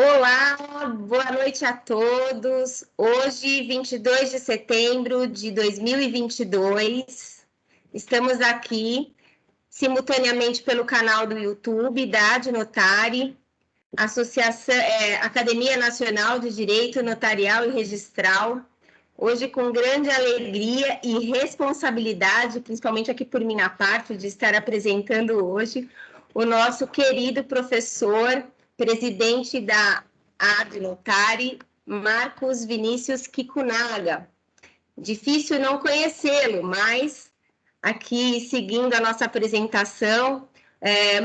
Olá, boa noite a todos. Hoje, 22 de setembro de 2022, estamos aqui simultaneamente pelo canal do YouTube da Adnotari, Academia Nacional de Direito Notarial e Registral. Hoje, com grande alegria e responsabilidade, principalmente aqui por minha parte, de estar apresentando hoje o nosso querido professor, presidente da Adnotari, Marcos Vinícius Kikunaga. Difícil não conhecê-lo, mas aqui, seguindo a nossa apresentação,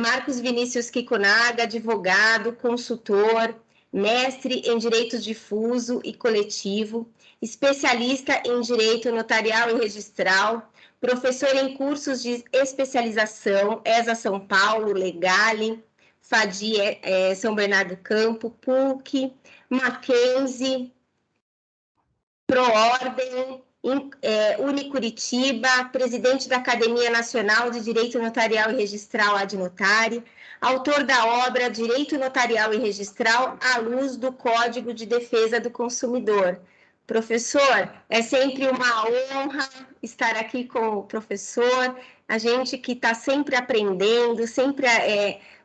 Marcos Vinícius Kikunaga, advogado, consultor, mestre em Direito Difuso e Coletivo, especialista em Direito Notarial e Registral, professor em cursos de especialização, ESA São Paulo, Legale, FADI São Bernardo do Campo, PUC, Mackenzie, ProOrdem, Unicuritiba, presidente da Academia Nacional de Direito Notarial e Registral, Adnotari, autor da obra Direito Notarial e Registral à luz do Código de Defesa do Consumidor. Professor, é sempre uma honra estar aqui com o professor, a gente que está sempre aprendendo, sempre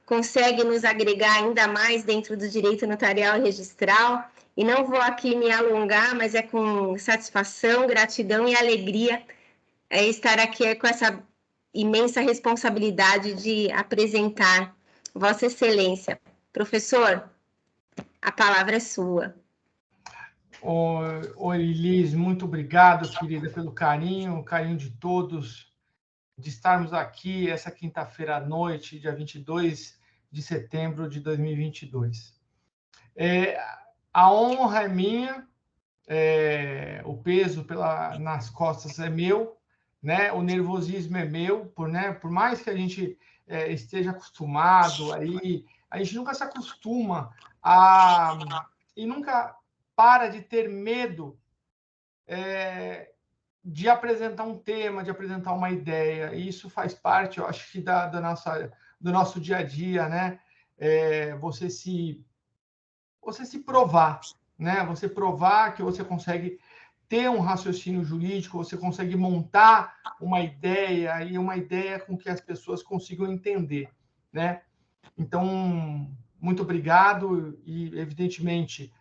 consegue nos agregar ainda mais dentro do direito notarial e registral. E não vou aqui me alongar, mas é com satisfação, gratidão e alegria estar aqui com essa imensa responsabilidade de apresentar Vossa Excelência. Professor, a palavra é sua. Oi, Liz, muito obrigado, querida, pelo carinho, o carinho de todos, de estarmos aqui essa quinta-feira à noite, dia 22 de setembro de 2022. A honra é minha, o peso nas costas é meu, né? O nervosismo é meu, por mais que a gente esteja acostumado, aí, a gente nunca se acostuma e nunca para de ter medo de apresentar um tema, de apresentar uma ideia. E isso faz parte, eu acho que do nosso dia a dia, né? Você se provar, né? Você provar que você consegue ter um raciocínio jurídico, você consegue montar uma ideia e uma ideia com que as pessoas consigam entender, né? Então, muito obrigado e, evidentemente,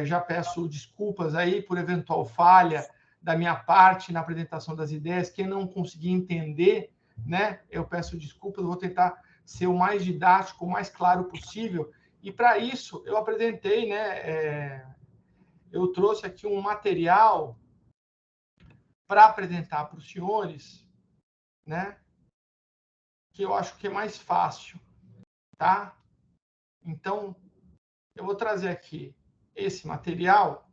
já peço desculpas aí por eventual falha da minha parte na apresentação das ideias. Quem não conseguir entender, né? Eu peço desculpas, vou tentar ser o mais didático, o mais claro possível. E, para isso, eu apresentei, né? Eu trouxe aqui um material para apresentar para os senhores, né? Que eu acho que é mais fácil, tá? Então, eu vou trazer aqui esse material,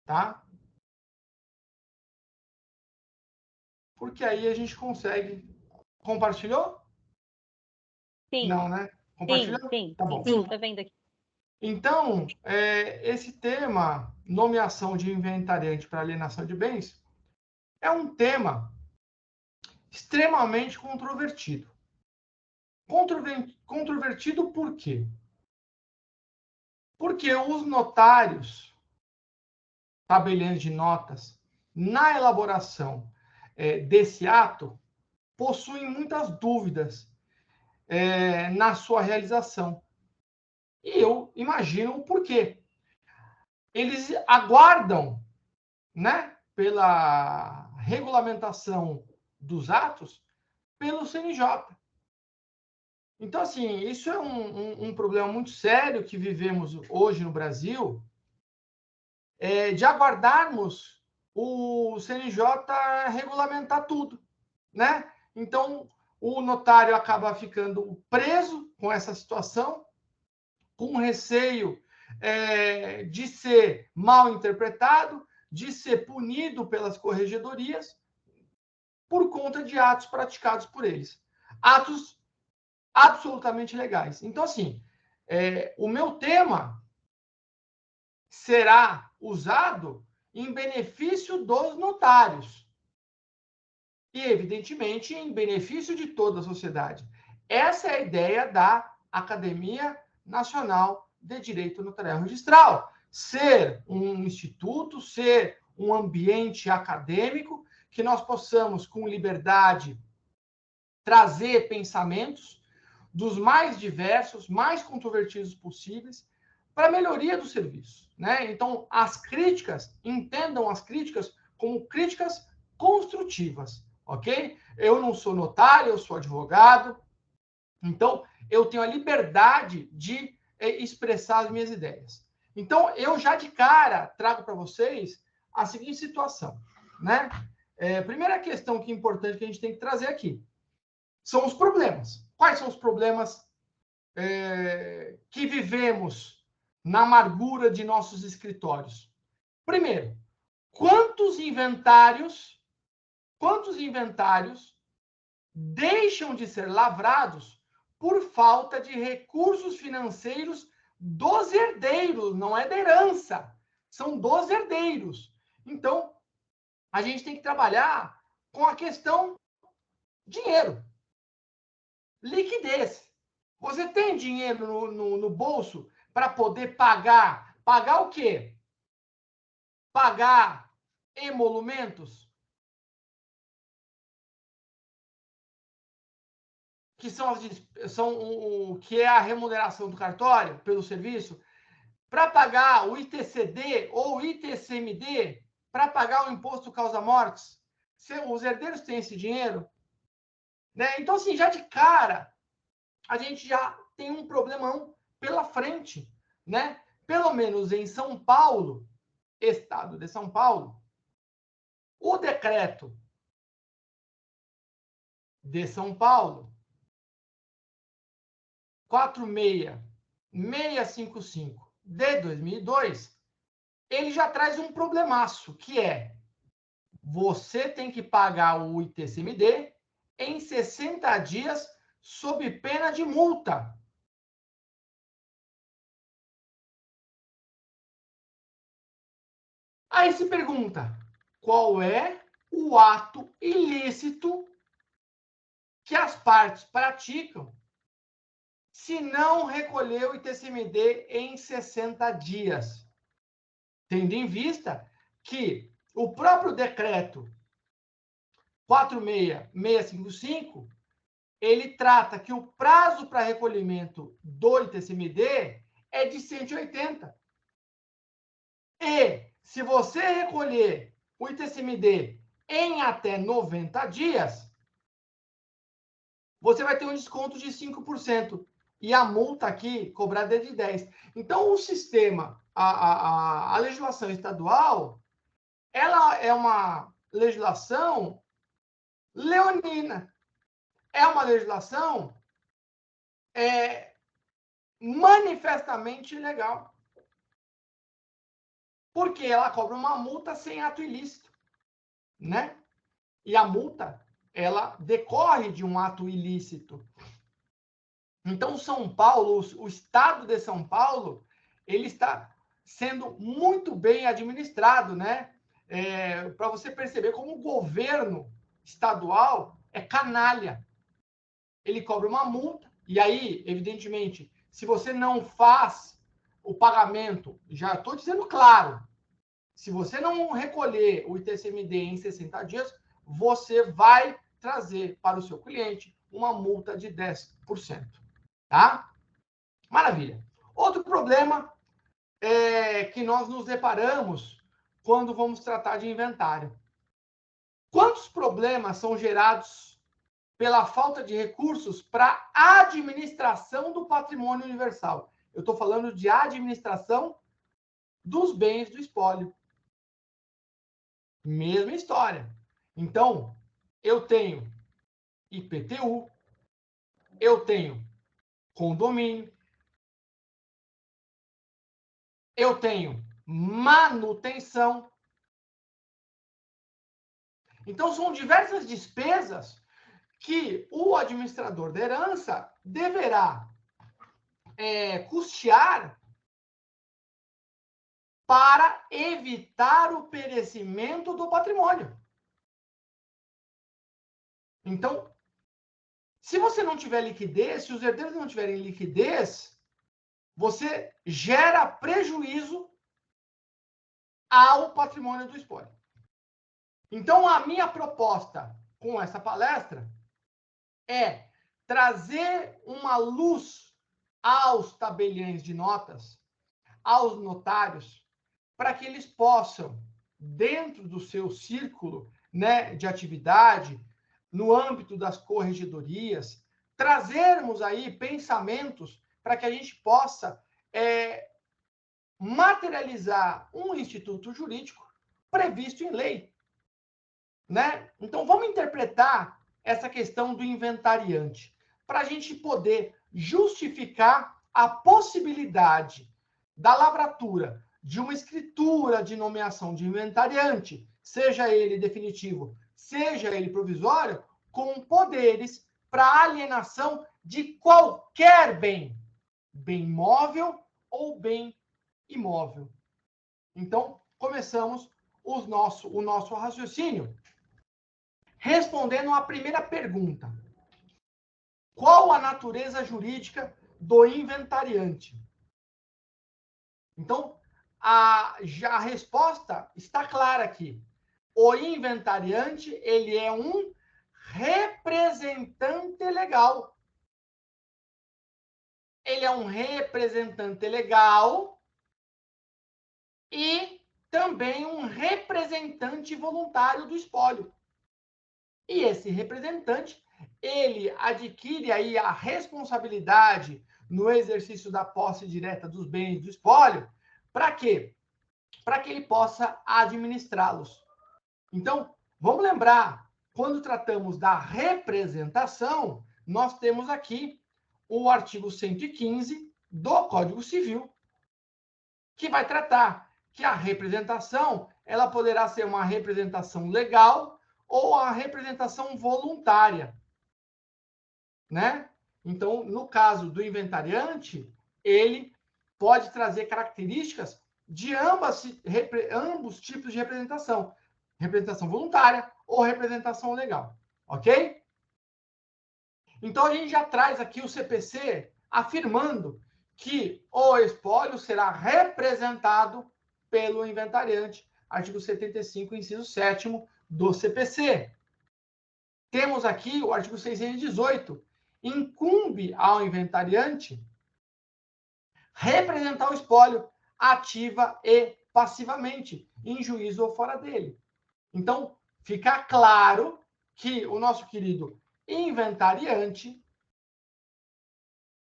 tá? Porque aí a gente consegue... Compartilhou? Sim. Não, né? Compartilhou? Sim. Tá bom. Sim, estou vendo aqui. Então, esse tema, nomeação de inventariante para alienação de bens, é um tema extremamente controvertido. Controvertido por quê? Porque os notários, tabeliães de notas, na elaboração desse ato, possuem muitas dúvidas na sua realização. E eu imagino o porquê. Eles aguardam, né, pela regulamentação dos atos pelo CNJ. Então, assim, isso é um problema muito sério que vivemos hoje no Brasil, de aguardarmos o CNJ regulamentar tudo, né? Então, o notário acaba ficando preso com essa situação, com receio de ser mal interpretado, de ser punido pelas corregedorias por conta de atos praticados por eles. Atos absolutamente legais. Então, assim, o meu tema será usado em benefício dos notários e, evidentemente, em benefício de toda a sociedade. Essa é a ideia da Academia Nacional de direito notarial registral. Ser um instituto, ser um ambiente acadêmico, que nós possamos, com liberdade, trazer pensamentos dos mais diversos, mais controvertidos possíveis, para a melhoria do serviço, né? Então, as críticas, entendam as críticas como críticas construtivas, ok? Eu não sou notário, eu sou advogado, então eu tenho a liberdade de expressar as minhas ideias. Então, eu já de cara trago para vocês a seguinte situação, né? Primeira questão que é importante que a gente tem que trazer aqui são os problemas. Quais são os problemas que vivemos na amargura de nossos escritórios? Primeiro, quantos inventários deixam de ser lavrados por falta de recursos financeiros dos herdeiros, não é da herança, são dos herdeiros. Então, a gente tem que trabalhar com a questão dinheiro, liquidez. Você tem dinheiro no bolso para poder pagar? Pagar o quê? Pagar emolumentos? Que que é a remuneração do cartório pelo serviço? Para pagar o ITCD ou ITCMD? Para pagar o imposto causa-mortes? Os herdeiros têm esse dinheiro? Né? Então, assim, já de cara, a gente já tem um problemão pela frente, né? Pelo menos em São Paulo, Estado de São Paulo, o decreto de São Paulo 46655 de 2002, ele já traz um problemaço, que é você tem que pagar o ITCMD em 60 dias sob pena de multa. Aí se pergunta, qual é o ato ilícito que as partes praticam se não recolher o ITCMD em 60 dias? Tendo em vista que o próprio decreto 46655, ele trata que o prazo para recolhimento do ITCMD é de 180. E se você recolher o ITCMD em até 90 dias, você vai ter um desconto de 5%. E a multa aqui cobrada é de 10%. Então, o sistema, a legislação estadual, ela é uma legislação leonina. É uma legislação manifestamente ilegal. Porque ela cobra uma multa sem ato ilícito, né? E a multa, ela decorre de um ato ilícito. Então, São Paulo, o estado de São Paulo, ele está sendo muito bem administrado, né? Para você perceber como o governo estadual é canalha. Ele cobra uma multa, e aí, evidentemente, se você não faz o pagamento, já estou dizendo claro, se você não recolher o ITCMD em 60 dias, você vai trazer para o seu cliente uma multa de 10%. Tá? Maravilha. Outro problema que nós nos deparamos quando vamos tratar de inventário. Quantos problemas são gerados pela falta de recursos para a administração do patrimônio universal? Eu estou falando de administração dos bens do espólio. Mesma história. Então, eu tenho IPTU, eu tenho condomínio, eu tenho manutenção. Então, são diversas despesas que o administrador da herança deverá custear para evitar o perecimento do patrimônio. Então, se você não tiver liquidez, se os herdeiros não tiverem liquidez, você gera prejuízo ao patrimônio do espólio. Então, a minha proposta com essa palestra é trazer uma luz aos tabeliões de notas, aos notários, para que eles possam, dentro do seu círculo, né, de atividade, no âmbito das corregedorias, trazermos aí pensamentos para que a gente possa materializar um instituto jurídico previsto em lei, né? Então, vamos interpretar essa questão do inventariante para a gente poder justificar a possibilidade da lavratura de uma escritura de nomeação de inventariante, seja ele definitivo, seja ele provisório, com poderes para alienação de qualquer bem, bem móvel ou bem imóvel. Então, começamos o nosso raciocínio respondendo à primeira pergunta. Qual a natureza jurídica do inventariante? Então, a resposta está clara aqui. O inventariante, ele é um representante legal. Ele é um representante legal e também um representante voluntário do espólio. E esse representante, ele adquire aí a responsabilidade no exercício da posse direta dos bens do espólio. Para quê? Para que ele possa administrá-los. Então, vamos lembrar, quando tratamos da representação, nós temos aqui o artigo 115 do Código Civil, que vai tratar que a representação, ela poderá ser uma representação legal ou a representação voluntária, né? Então, no caso do inventariante, ele pode trazer características de ambos tipos de representação voluntária ou representação legal, ok? Então, a gente já traz aqui o CPC afirmando que o espólio será representado pelo inventariante, artigo 75, inciso 7º do CPC. Temos aqui o artigo 618, incumbe ao inventariante representar o espólio ativa e passivamente, em juízo ou fora dele. Então, fica claro que o nosso querido inventariante,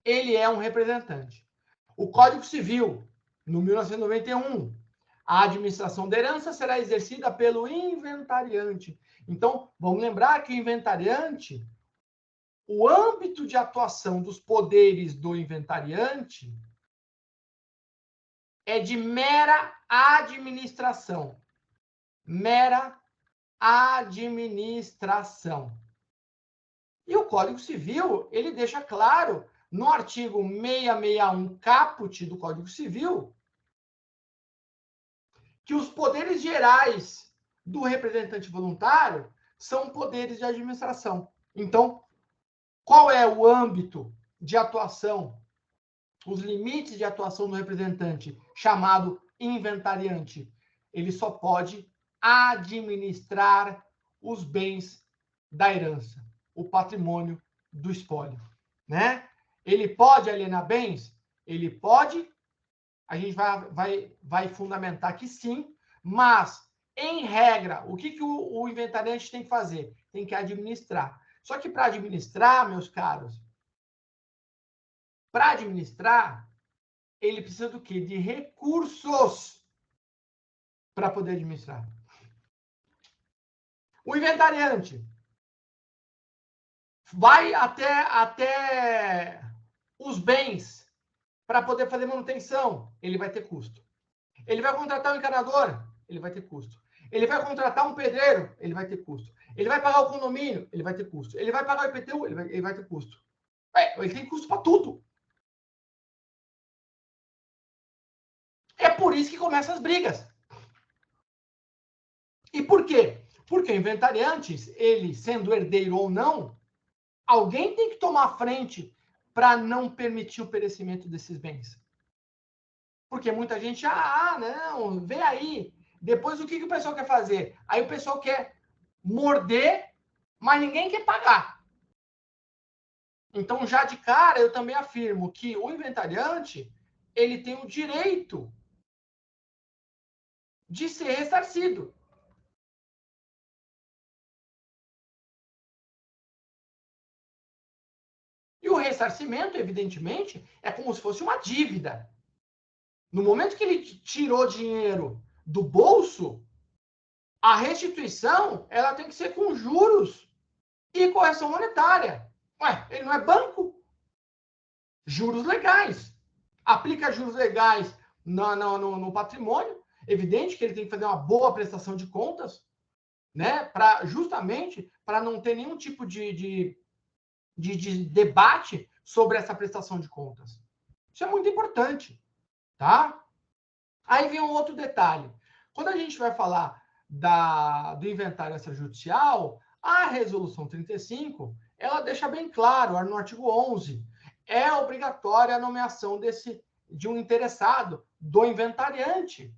ele é um representante. O Código Civil, no 1991, a administração da herança será exercida pelo inventariante. Então, vamos lembrar que o inventariante, o âmbito de atuação dos poderes do inventariante é de mera administração. Mera administração. E o Código Civil, ele deixa claro, no artigo 661 caput do Código Civil, que os poderes gerais do representante voluntário são poderes de administração. Então, qual é o âmbito de atuação, os limites de atuação do representante, chamado inventariante? Ele só pode administrar os bens da herança, o patrimônio do espólio, né? Ele pode alienar bens? Ele pode, a gente vai fundamentar que sim, mas, em regra, o que o inventariante tem que fazer? Tem que administrar. Só que para administrar, meus caros, para administrar, ele precisa do quê? De recursos para poder administrar. O inventariante vai até os bens para poder fazer manutenção, ele vai ter custo. Ele vai contratar um encanador, ele vai ter custo. Ele vai contratar um pedreiro, ele vai ter custo. Ele vai pagar o condomínio, ele vai ter custo. Ele vai pagar o IPTU, ele vai ter custo. Ele tem custo para tudo. É por isso que começam as brigas. E por quê? Porque o inventariante, ele sendo herdeiro ou não, alguém tem que tomar a frente para não permitir o perecimento desses bens. Porque muita gente, não, vê aí. Depois o que o pessoal quer fazer? Aí o pessoal quer morder, mas ninguém quer pagar. Então, já de cara, eu também afirmo que o inventariante, ele tem o direito de ser ressarcido. E o ressarcimento, evidentemente, é como se fosse uma dívida. No momento que ele tirou dinheiro do bolso, a restituição ela tem que ser com juros e correção monetária. Ué, ele não é banco? Juros legais. Aplica juros legais no patrimônio. Evidente que ele tem que fazer uma boa prestação de contas, né? Justamente para não ter nenhum tipo de debate sobre essa prestação de contas. Isso é muito importante, tá? Aí vem um outro detalhe. Quando a gente vai falar do inventário extrajudicial, a resolução 35, ela deixa bem claro, no artigo 11, é obrigatória a nomeação de um interessado, do inventariante.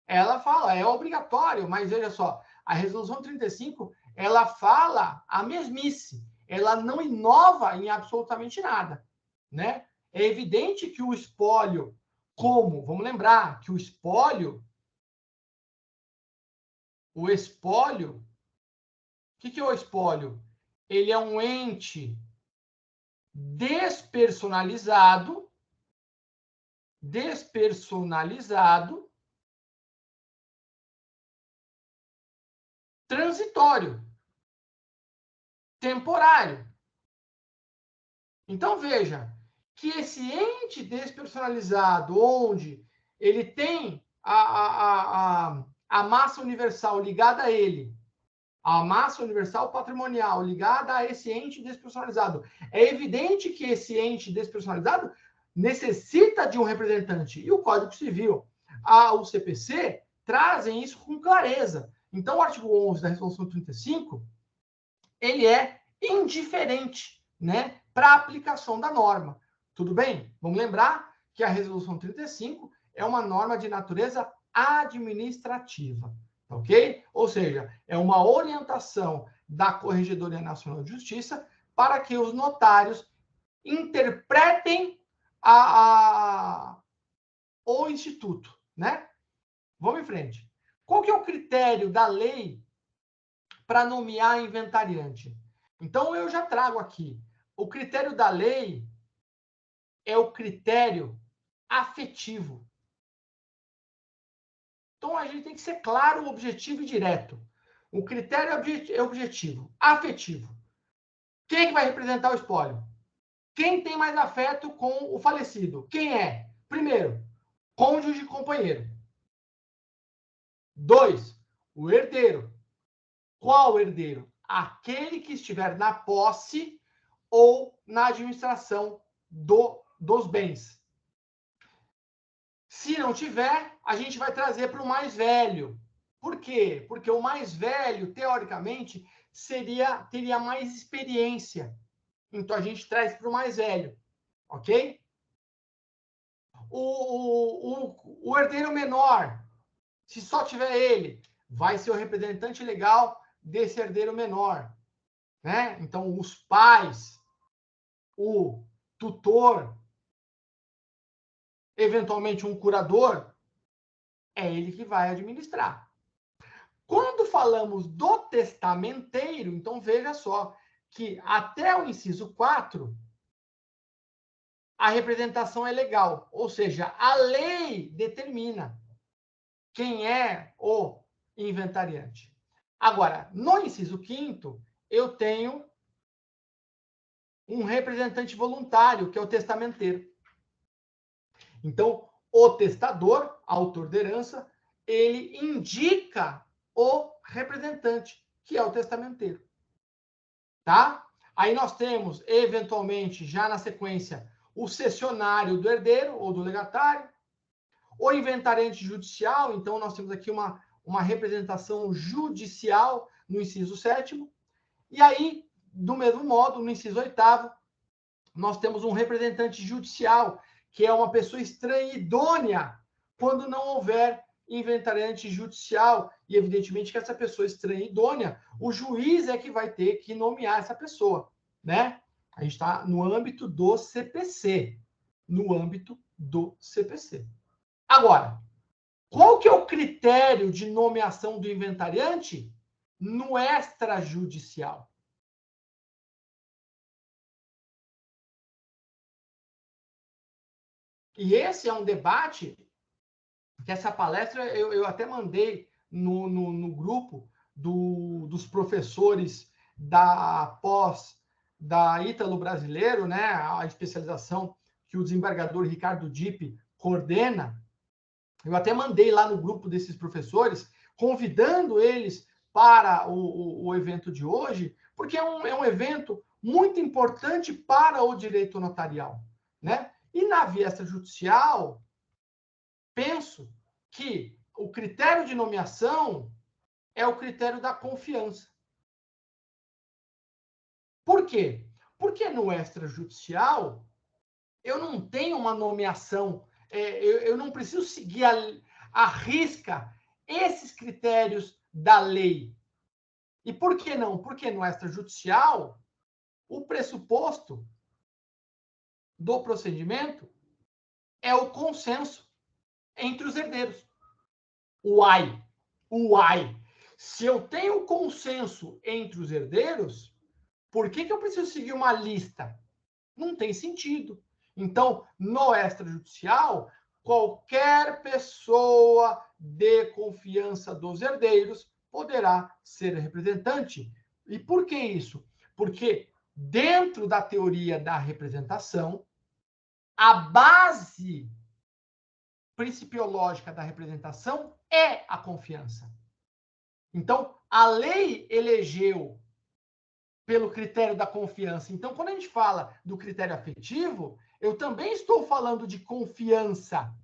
Ela fala, é obrigatório, mas veja só, a resolução 35, ela fala a mesmice, ela não inova em absolutamente nada, né? É evidente que o espólio, vamos lembrar que o espólio, o que é o espólio? Ele é um ente despersonalizado, transitório, temporário. Então, veja que esse ente despersonalizado, onde ele tem a massa universal ligada a ele, a massa universal patrimonial ligada a esse ente despersonalizado, é evidente que esse ente despersonalizado necessita de um representante. E o Código Civil, o CPC, trazem isso com clareza. Então, o artigo 11 da Resolução 35, ele é indiferente, né, para a aplicação da norma. Tudo bem? Vamos lembrar que a Resolução 35 é uma norma de natureza administrativa, ok? Ou seja, é uma orientação da Corregedoria Nacional de Justiça para que os notários interpretem o instituto, né? Vamos em frente. Qual que é o critério da lei para nomear inventariante? Então, eu já trago aqui. O critério da lei é o critério afetivo. Então, a gente tem que ser claro, objetivo e direto. O critério é objetivo, afetivo. Quem é que vai representar o espólio? Quem tem mais afeto com o falecido? Quem é? Primeiro, cônjuge e companheiro. 2, o herdeiro. Qual herdeiro? Aquele que estiver na posse ou na administração dos bens. Se não tiver, a gente vai trazer para o mais velho. Por quê? Porque o mais velho, teoricamente, teria mais experiência. Então, a gente traz para o mais velho. Ok? O herdeiro menor, se só tiver ele, vai ser o representante legal desse herdeiro menor. Né? Então, os pais, o tutor, eventualmente um curador, é ele que vai administrar. Quando falamos do testamenteiro, então veja só que até o inciso 4, a representação é legal, ou seja, a lei determina quem é o inventariante. Agora, no inciso 5º, eu tenho um representante voluntário, que é o testamenteiro. Então, o testador, autor da herança, ele indica o representante, que é o testamenteiro. Tá? Aí nós temos, eventualmente, já na sequência, o cessionário do herdeiro ou do legatário, o inventariante judicial, então nós temos aqui uma representação judicial no inciso 7º, e aí, do mesmo modo, no inciso 8º, nós temos um representante judicial, que é uma pessoa estranha e idônea quando não houver inventariante judicial e, evidentemente, que essa pessoa estranha e idônea, o juiz é que vai ter que nomear essa pessoa, né? A gente está no âmbito do CPC. No âmbito do CPC. Agora, qual que é o critério de nomeação do inventariante no extrajudicial? E esse é um debate que essa palestra eu até mandei no grupo dos professores da pós da Ítalo Brasileiro, né, a especialização que o desembargador Ricardo Dipp coordena. Eu até mandei lá no grupo desses professores, convidando eles para o evento de hoje, porque é um evento muito importante para o direito notarial, né? E na via extrajudicial, penso que o critério de nomeação é o critério da confiança. Por quê? Porque no extrajudicial, eu não tenho uma nomeação, eu não preciso seguir à risca esses critérios da lei. E por que não? Porque no extrajudicial, o pressuposto do procedimento é o consenso entre os herdeiros. Uai! Se eu tenho consenso entre os herdeiros, por que eu preciso seguir uma lista? Não tem sentido. Então, no extrajudicial, qualquer pessoa de confiança dos herdeiros poderá ser representante. E por que isso? Porque dentro da teoria da representação, a base principiológica da representação é a confiança. Então, a lei elegeu pelo critério da confiança. Então, quando a gente fala do critério afetivo, eu também estou falando de confiança.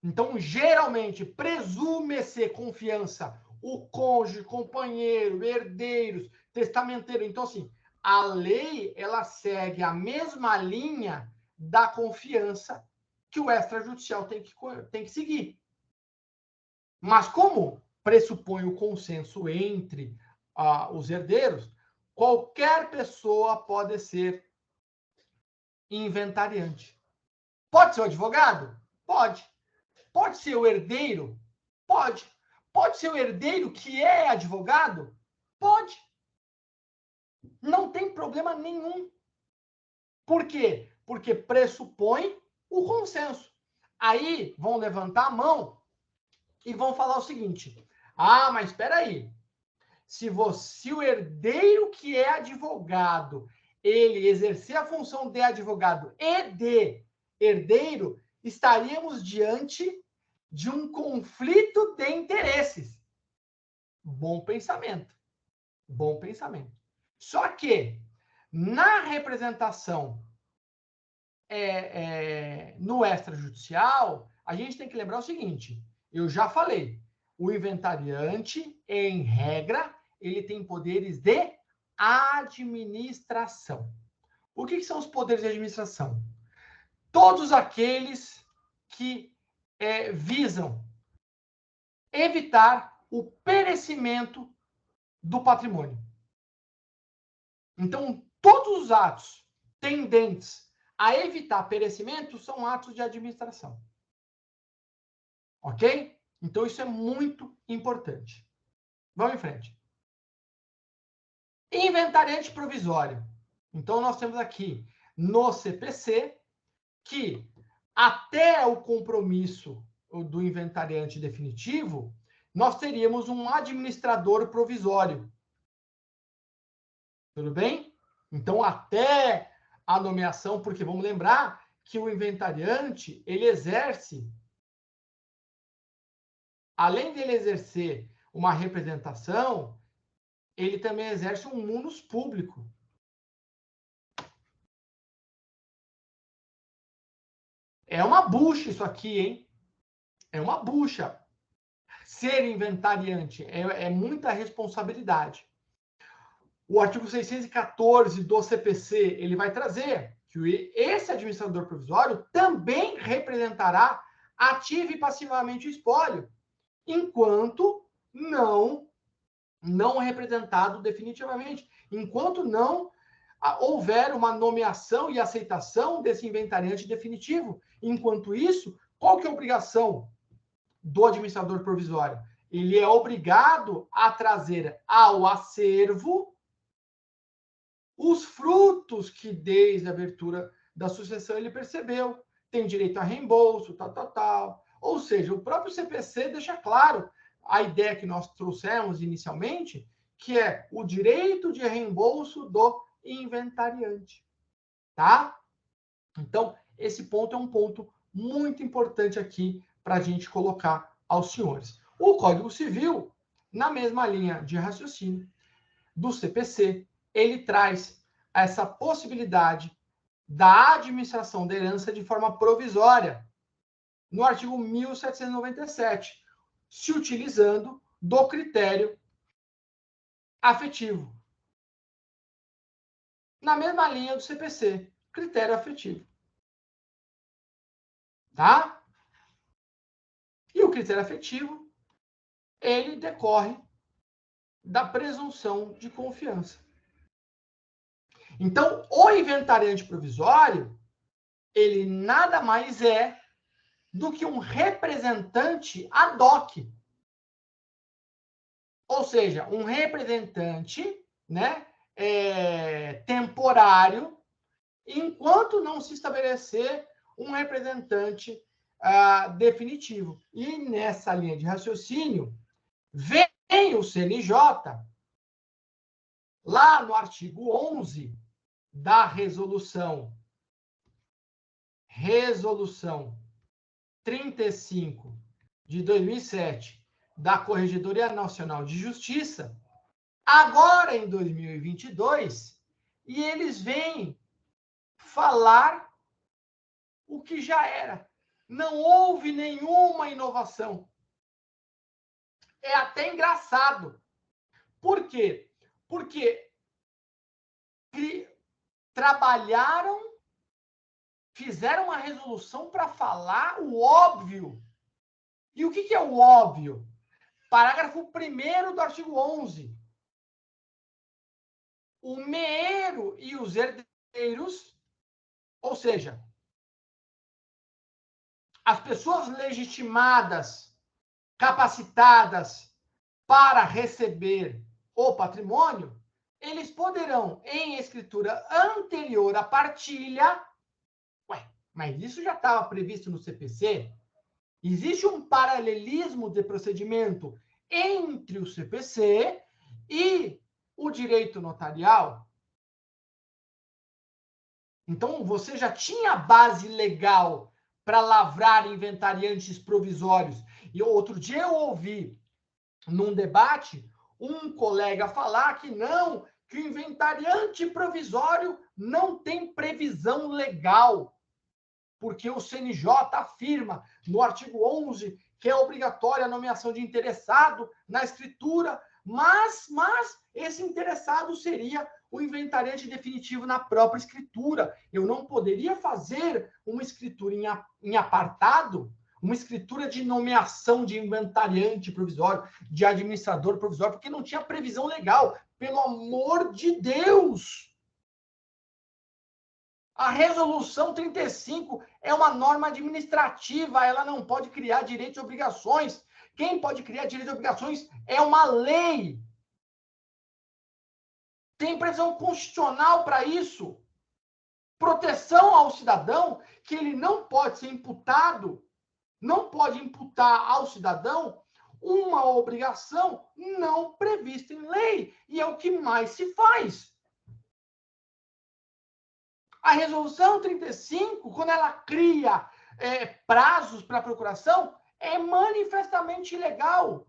Então, geralmente, presume-se confiança. O cônjuge, companheiro, herdeiros, testamenteiro. Então, assim, a lei, ela segue a mesma linha da confiança que o extrajudicial tem que seguir. Mas como pressupõe o consenso entre os herdeiros, qualquer pessoa pode ser inventariante. Pode ser o advogado? Pode. Pode ser o herdeiro? Pode. Pode ser o herdeiro que é advogado? Pode. Não tem problema nenhum. Por quê? Porque pressupõe o consenso. Aí vão levantar a mão e vão falar o seguinte: ah, mas espera aí. Se o herdeiro que é advogado, ele exercer a função de advogado e de herdeiro, estaríamos diante de um conflito de interesses. Bom pensamento. Bom pensamento. Só que, na representação no extrajudicial, a gente tem que lembrar o seguinte: eu já falei, o inventariante, em regra, ele tem poderes de administração. O que são os poderes de administração? Todos aqueles que visam evitar o perecimento do patrimônio. Então, todos os atos tendentes a evitar perecimento são atos de administração. Ok? Então, isso é muito importante. Vamos em frente. Inventariante provisório. Então, nós temos aqui no CPC que até o compromisso do inventariante definitivo, nós teríamos um administrador provisório. Tudo bem? Então, até a nomeação, porque vamos lembrar que o inventariante, ele exerce, além dele exercer uma representação, ele também exerce um munus público. É uma bucha isso aqui, hein? É uma bucha. Ser inventariante é muita responsabilidade. O artigo 614 do CPC, ele vai trazer que esse administrador provisório também representará ativa e passivamente o espólio, enquanto não representado definitivamente, enquanto não houver uma nomeação e aceitação desse inventariante definitivo. Enquanto isso, qual que é a obrigação do administrador provisório? Ele é obrigado a trazer ao acervo os frutos que desde a abertura da sucessão ele percebeu. Tem direito a reembolso, tal. Ou seja, o próprio CPC deixa claro a ideia que nós trouxemos inicialmente, que é o direito de reembolso do inventariante, tá? Então, esse ponto é um ponto muito importante aqui para a gente colocar aos senhores. O Código Civil, na mesma linha de raciocínio do CPC, ele traz essa possibilidade da administração da herança de forma provisória, no artigo 1797, se utilizando do critério afetivo. Na mesma linha do CPC, critério afetivo. Tá? E o critério afetivo, ele decorre da presunção de confiança. Então, o inventariante provisório, ele nada mais é do que um representante ad hoc. Ou seja, um representante, né, temporário, enquanto não se estabelecer um representante definitivo. E nessa linha de raciocínio, vem o CNJ, lá no artigo 11 da resolução 35 de 2007 da Corregedoria Nacional de Justiça, agora em 2022, e eles vêm falar o que já era. Não houve nenhuma inovação. É até engraçado. Por quê? Porque trabalharam, fizeram uma resolução para falar o óbvio. E o que é o óbvio? Parágrafo 1º do artigo 11. O meeiro e os herdeiros, ou seja, as pessoas legitimadas, capacitadas para receber o patrimônio, eles poderão, em escritura anterior à partilha... Ué, mas isso já estava previsto no CPC? Existe um paralelismo de procedimento entre o CPC e o direito notarial? Então, você já tinha base legal para lavrar inventariantes provisórios. E outro dia eu ouvi, num debate, um colega falar que não, que o inventariante provisório não tem previsão legal, porque o CNJ afirma no artigo 11 que é obrigatória a nomeação de interessado na escritura, mas esse interessado seria o inventariante definitivo na própria escritura. Eu não poderia fazer uma escritura em apartado, uma escritura de nomeação de inventariante provisório, de administrador provisório, porque não tinha previsão legal. Pelo amor de Deus! A resolução 35 é uma norma administrativa, ela não pode criar direitos e obrigações. Quem pode criar direitos e obrigações é uma lei. Tem previsão constitucional para isso. Proteção ao cidadão, que ele não pode ser imputado, não pode imputar ao cidadão uma obrigação não prevista em lei. E é o que mais se faz. A resolução 35, quando ela cria prazos para a procuração, é manifestamente ilegal.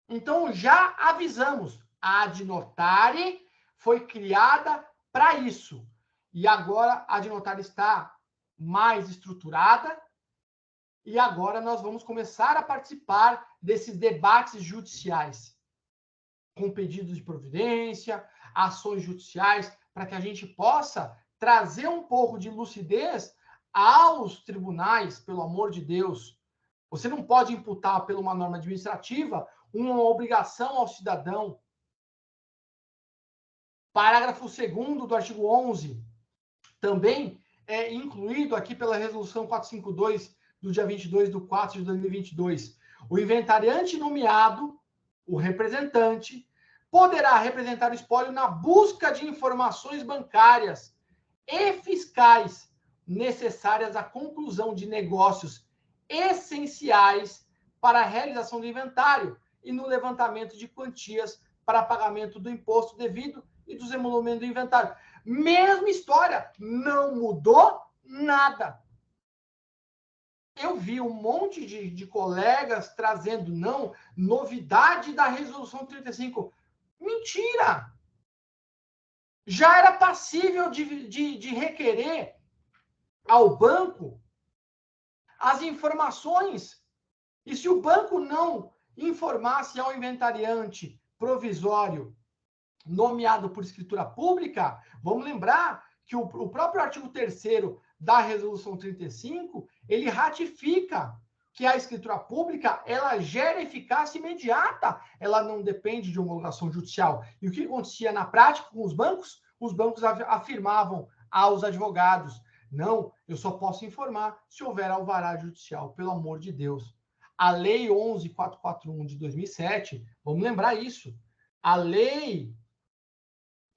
Então, já avisamos, a ad notare foi criada para isso. E agora a ad notare está mais estruturada e agora nós vamos começar a participar desses debates judiciais, com pedidos de providência, ações judiciais para que a gente possa trazer um pouco de lucidez aos tribunais, pelo amor de Deus. Você não pode imputar, por uma norma administrativa, uma obrigação ao cidadão. Parágrafo 2º do artigo 11, também é incluído aqui pela resolução 452 do dia 22/4/2022. O inventariante nomeado, o representante, poderá representar o espólio na busca de informações bancárias e fiscais necessárias à conclusão de negócios essenciais para a realização do inventário e no levantamento de quantias para pagamento do imposto devido e dos emolumentos do inventário. Mesma história, não mudou nada. Eu vi um monte de colegas trazendo, não, novidade da resolução 35. Mentira! Já era passível de requerer ao banco as informações. E se o banco não informasse ao inventariante provisório nomeado por escritura pública, vamos lembrar que o próprio artigo 3º da resolução 35, ele ratifica que a escritura pública, ela gera eficácia imediata, ela não depende de homologação judicial. E o que acontecia na prática com os bancos? Os bancos afirmavam aos advogados, não, eu só posso informar se houver alvará judicial, pelo amor de Deus. A Lei 11.441 de 2007, vamos lembrar isso, a Lei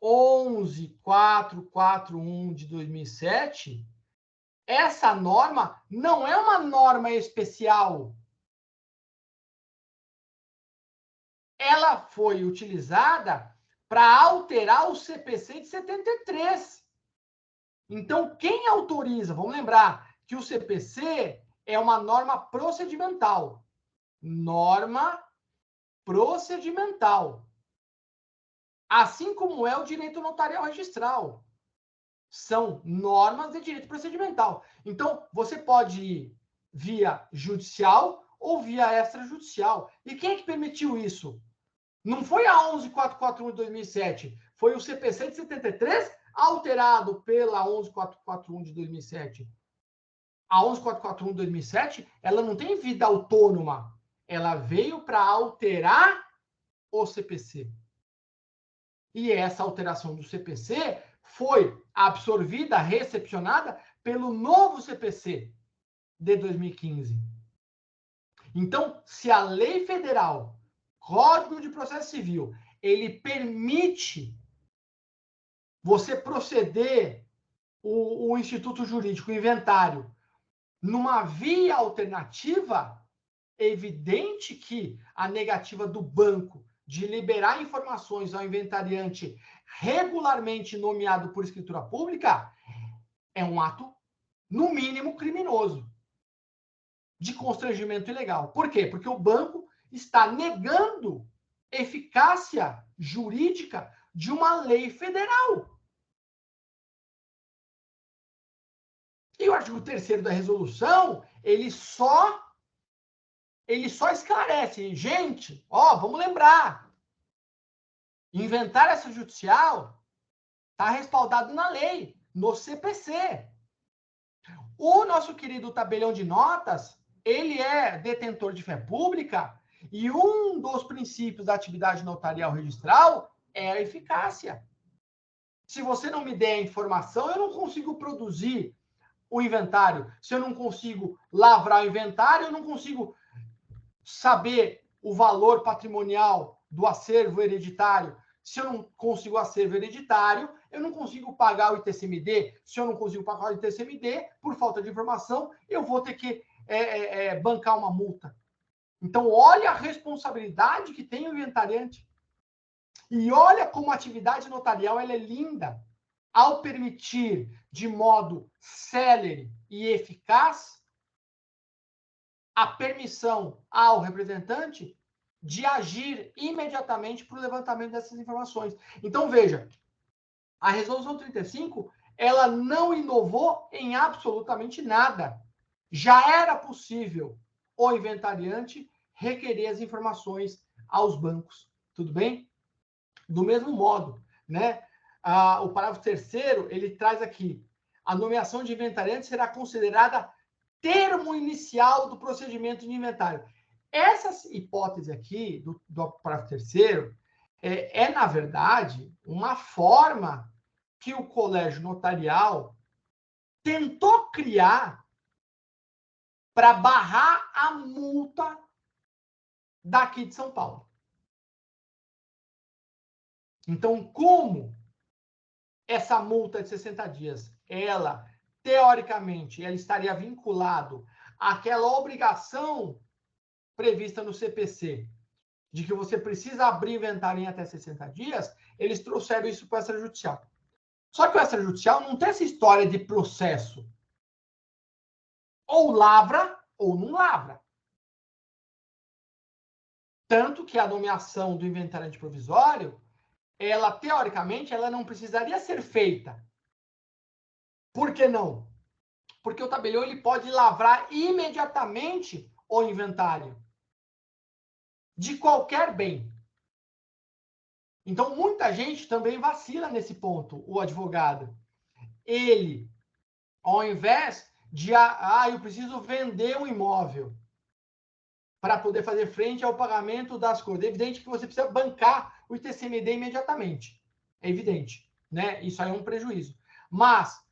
11.441 de 2007, essa norma não é uma norma especial. Ela foi utilizada para alterar o CPC de 73. Então, quem autoriza? Vamos lembrar que o CPC é uma norma procedimental. Norma procedimental. Assim como é o direito notarial registral. São normas de direito procedimental. Então, você pode ir via judicial ou via extrajudicial. E quem é que permitiu isso? Não foi a 11.441 de 2007, foi o CPC de 73, alterado pela 11.441 de 2007. A 11.441 de 2007, ela não tem vida autônoma. Ela veio para alterar o CPC. E essa alteração do CPC foi absorvida, recepcionada pelo novo CPC de 2015. Então, se a lei federal, Código de Processo Civil, ele permite você proceder o instituto jurídico, o inventário, numa via alternativa, é evidente que a negativa do banco de liberar informações ao inventariante regularmente nomeado por escritura pública é um ato, no mínimo, criminoso, de constrangimento ilegal. Por quê? Porque o banco está negando eficácia jurídica de uma lei federal. E o artigo 3º da resolução, ele só esclarece. Gente, vamos lembrar. Inventário extrajudicial está respaldado na lei, no CPC. O nosso querido tabelião de notas, ele é detentor de fé pública e um dos princípios da atividade notarial registral é a eficácia. Se você não me der a informação, eu não consigo produzir o inventário. Se eu não consigo lavrar o inventário, eu não consigo saber o valor patrimonial do acervo hereditário. Se eu não consigo acervo hereditário, eu não consigo pagar o ITCMD. Se eu não consigo pagar o ITCMD, por falta de informação, eu vou ter que bancar uma multa. Então, olha a responsabilidade que tem o inventariante. E olha como a atividade notarial ela é linda. Ao permitir de modo célere e eficaz a permissão ao representante de agir imediatamente para o levantamento dessas informações. Então, veja, a Resolução 35, ela não inovou em absolutamente nada. Já era possível o inventariante requerer as informações aos bancos. Tudo bem? Do mesmo modo, né? o parágrafo 3º, ele traz aqui, a nomeação de inventariante será considerada termo inicial do procedimento de inventário. Essa hipótese aqui, do parágrafo 3º, na verdade, uma forma que o colégio notarial tentou criar para barrar a multa daqui de São Paulo. Então, como essa multa de 60 dias, ela, teoricamente, ela estaria vinculado àquela obrigação prevista no CPC, de que você precisa abrir inventário em até 60 dias, eles trouxeram isso para o extrajudicial. Só que o extrajudicial não tem essa história de processo. Ou lavra, ou não lavra. Tanto que a nomeação do inventariante provisório, ela, teoricamente, ela não precisaria ser feita. Por que não? Porque o tabelião ele pode lavrar imediatamente o inventário de qualquer bem. Então, muita gente também vacila nesse ponto, o advogado. Ele, ao invés de, eu preciso vender um imóvel para poder fazer frente ao pagamento das coisas. É evidente que você precisa bancar o ITCMD imediatamente. É evidente, né? Isso aí é um prejuízo. Mas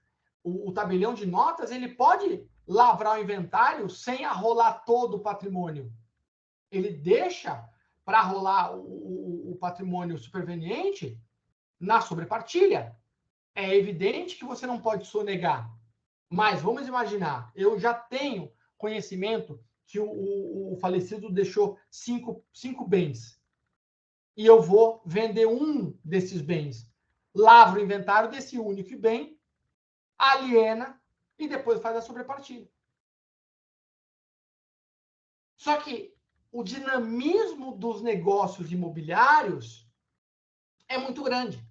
o tabelião de notas, ele pode lavrar o inventário sem arrolar todo o patrimônio. Ele deixa para rolar o patrimônio superveniente na sobrepartilha. É evidente que você não pode sonegar. Mas vamos imaginar, eu já tenho conhecimento que o falecido deixou cinco bens. E eu vou vender um desses bens. Lavro o inventário desse único bem, aliena e depois faz a sobrepartilha. Só que o dinamismo dos negócios imobiliários é muito grande.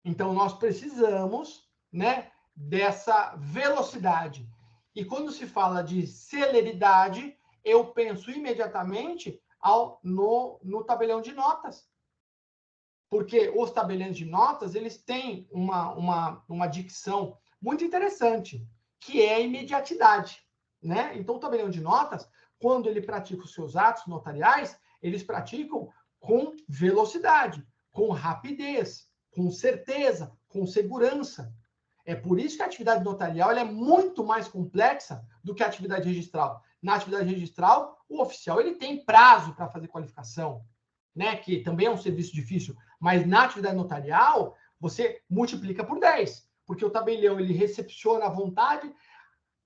Então, nós precisamos, né, dessa velocidade. E quando se fala de celeridade, eu penso imediatamente no tabelião de notas. Porque os tabeliões de notas, eles têm uma dicção muito interessante, que é a imediatidade, né? Então, o tabelião de notas, quando ele pratica os seus atos notariais, eles praticam com velocidade, com rapidez, com certeza, com segurança. É por isso que a atividade notarial ela é muito mais complexa do que a atividade registral. Na atividade registral, o oficial ele tem prazo para fazer qualificação, né? Que também é um serviço difícil, mas na atividade notarial, você multiplica por 10, porque o tabelião ele recepciona à vontade,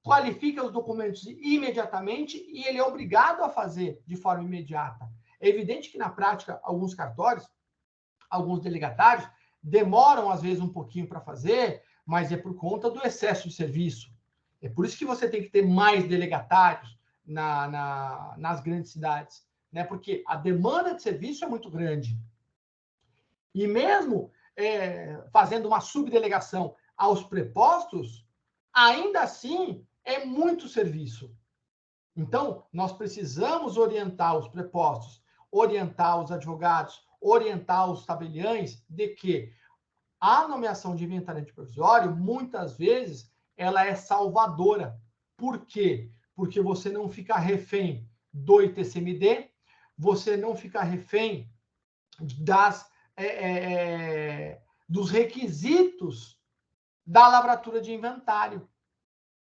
qualifica os documentos imediatamente e ele é obrigado a fazer de forma imediata. É evidente que na prática, alguns cartórios, alguns delegatários, demoram às vezes um pouquinho para fazer, mas é por conta do excesso de serviço. É por isso que você tem que ter mais delegatários nas grandes cidades, né? Porque a demanda de serviço é muito grande. E mesmo fazendo uma subdelegação aos prepostos, ainda assim é muito serviço. Então, nós precisamos orientar os prepostos, orientar os advogados, orientar os tabeliães de que a nomeação de inventariante provisório, muitas vezes, ela é salvadora. Por quê? Porque você não fica refém do ITCMD, você não fica refém dos requisitos da lavratura de inventário.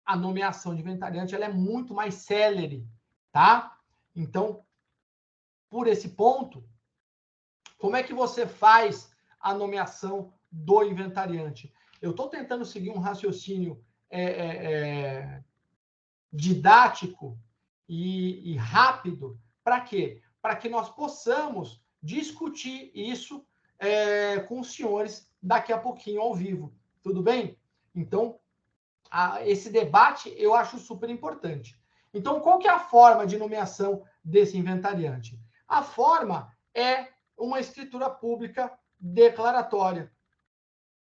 A nomeação de inventariante ela é muito mais célere, tá? Então, por esse ponto, como é que você faz a nomeação do inventariante? Eu estou tentando seguir um raciocínio didático e rápido. Para quê? Para que nós possamos discutir isso com os senhores daqui a pouquinho ao vivo. Tudo bem? Então, esse debate eu acho super importante. Então, qual que é a forma de nomeação desse inventariante? A forma é uma escritura pública declaratória.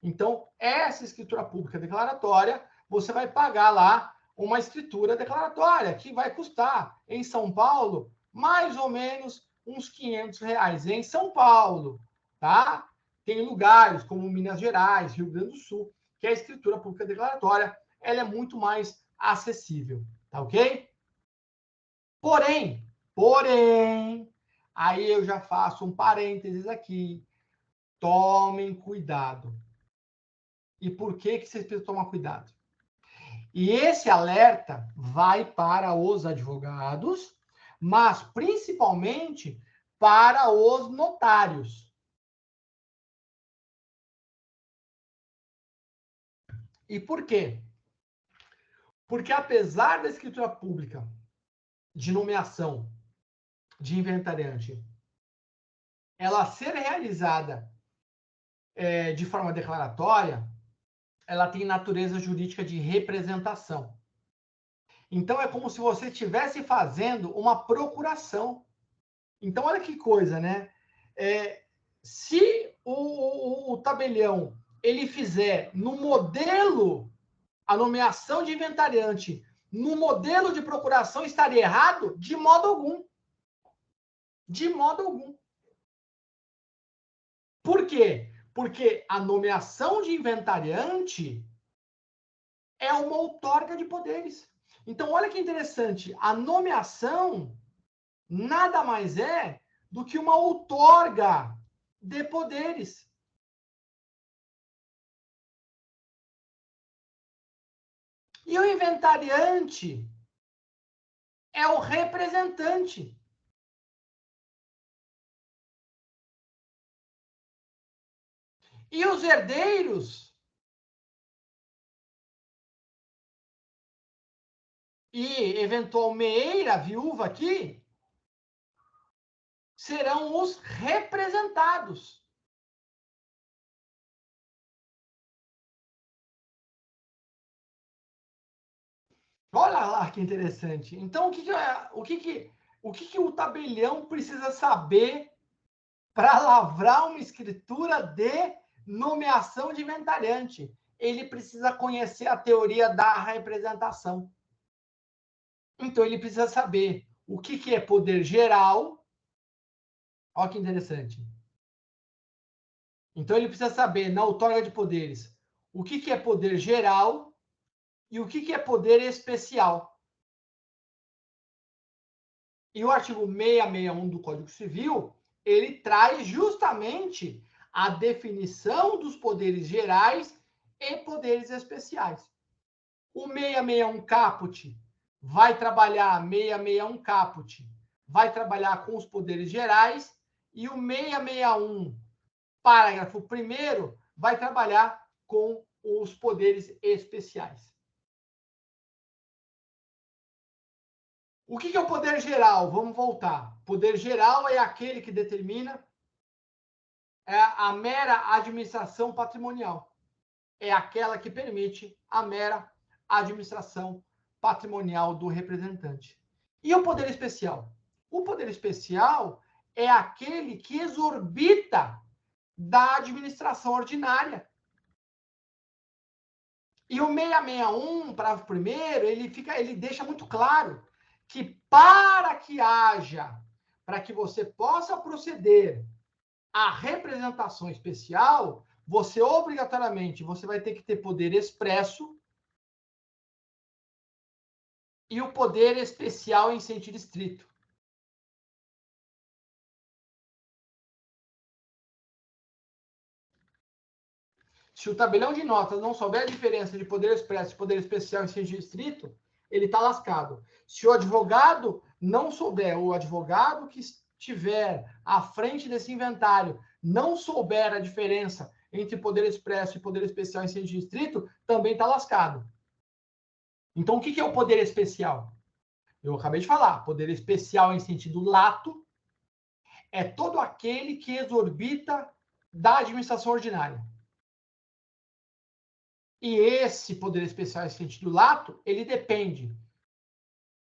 Então, essa escritura pública declaratória, você vai pagar lá uma escritura declaratória, que vai custar, em São Paulo, mais ou menos uns R$500 em São Paulo, tá? Tem lugares como Minas Gerais, Rio Grande do Sul, que a escritura pública declaratória ela é muito mais acessível, tá ok? Porém, aí eu já faço um parênteses aqui. Tomem cuidado. E por que vocês precisam tomar cuidado? E esse alerta vai para os advogados, mas principalmente para os notários. E por quê? Porque apesar da escritura pública de nomeação de inventariante ela ser realizada de forma declaratória, ela tem natureza jurídica de representação. Então, é como se você estivesse fazendo uma procuração. Então, olha que coisa, né? Se o tabelião ele fizer no modelo a nomeação de inventariante, no modelo de procuração, estaria errado? De modo algum. De modo algum. Por quê? Porque a nomeação de inventariante é uma outorga de poderes. Então, olha que interessante. A nomeação nada mais é do que uma outorga de poderes. E o inventariante é o representante. E os herdeiros e eventual meeira, viúva aqui, serão os representados. Olha lá que interessante. Então, o que o tabelião precisa saber para lavrar uma escritura de nomeação de inventariante? Ele precisa conhecer a teoria da representação. Então, ele precisa saber o que é poder geral. Olha que interessante. Então, ele precisa saber, na outorga de poderes, o que é poder geral e o que é poder especial. E o artigo 661 do Código Civil, ele traz justamente a definição dos poderes gerais e poderes especiais. O 661 caput vai trabalhar, 661 caput, vai trabalhar com os poderes gerais, e o 661, parágrafo 1º, vai trabalhar com os poderes especiais. O que é o poder geral? Vamos voltar. Poder geral é aquele que determina a mera administração patrimonial. É aquela que permite a mera administração patrimonial do representante. E o poder especial? O poder especial é aquele que exorbita da administração ordinária. E o 661, parágrafo 1º, ele deixa muito claro que para que você possa proceder à representação especial, você obrigatoriamente vai ter que ter poder expresso e o poder especial em sentido estrito. Se o tabelião de notas não souber a diferença de poder expresso e poder especial em sentido estrito, ele está lascado. Se o advogado não souber, o advogado que estiver à frente desse inventário não souber a diferença entre poder expresso e poder especial em sentido estrito, também está lascado. Então, o que é o poder especial? Eu acabei de falar. Poder especial em sentido lato é todo aquele que exorbita da administração ordinária. E esse poder especial em sentido lato, ele depende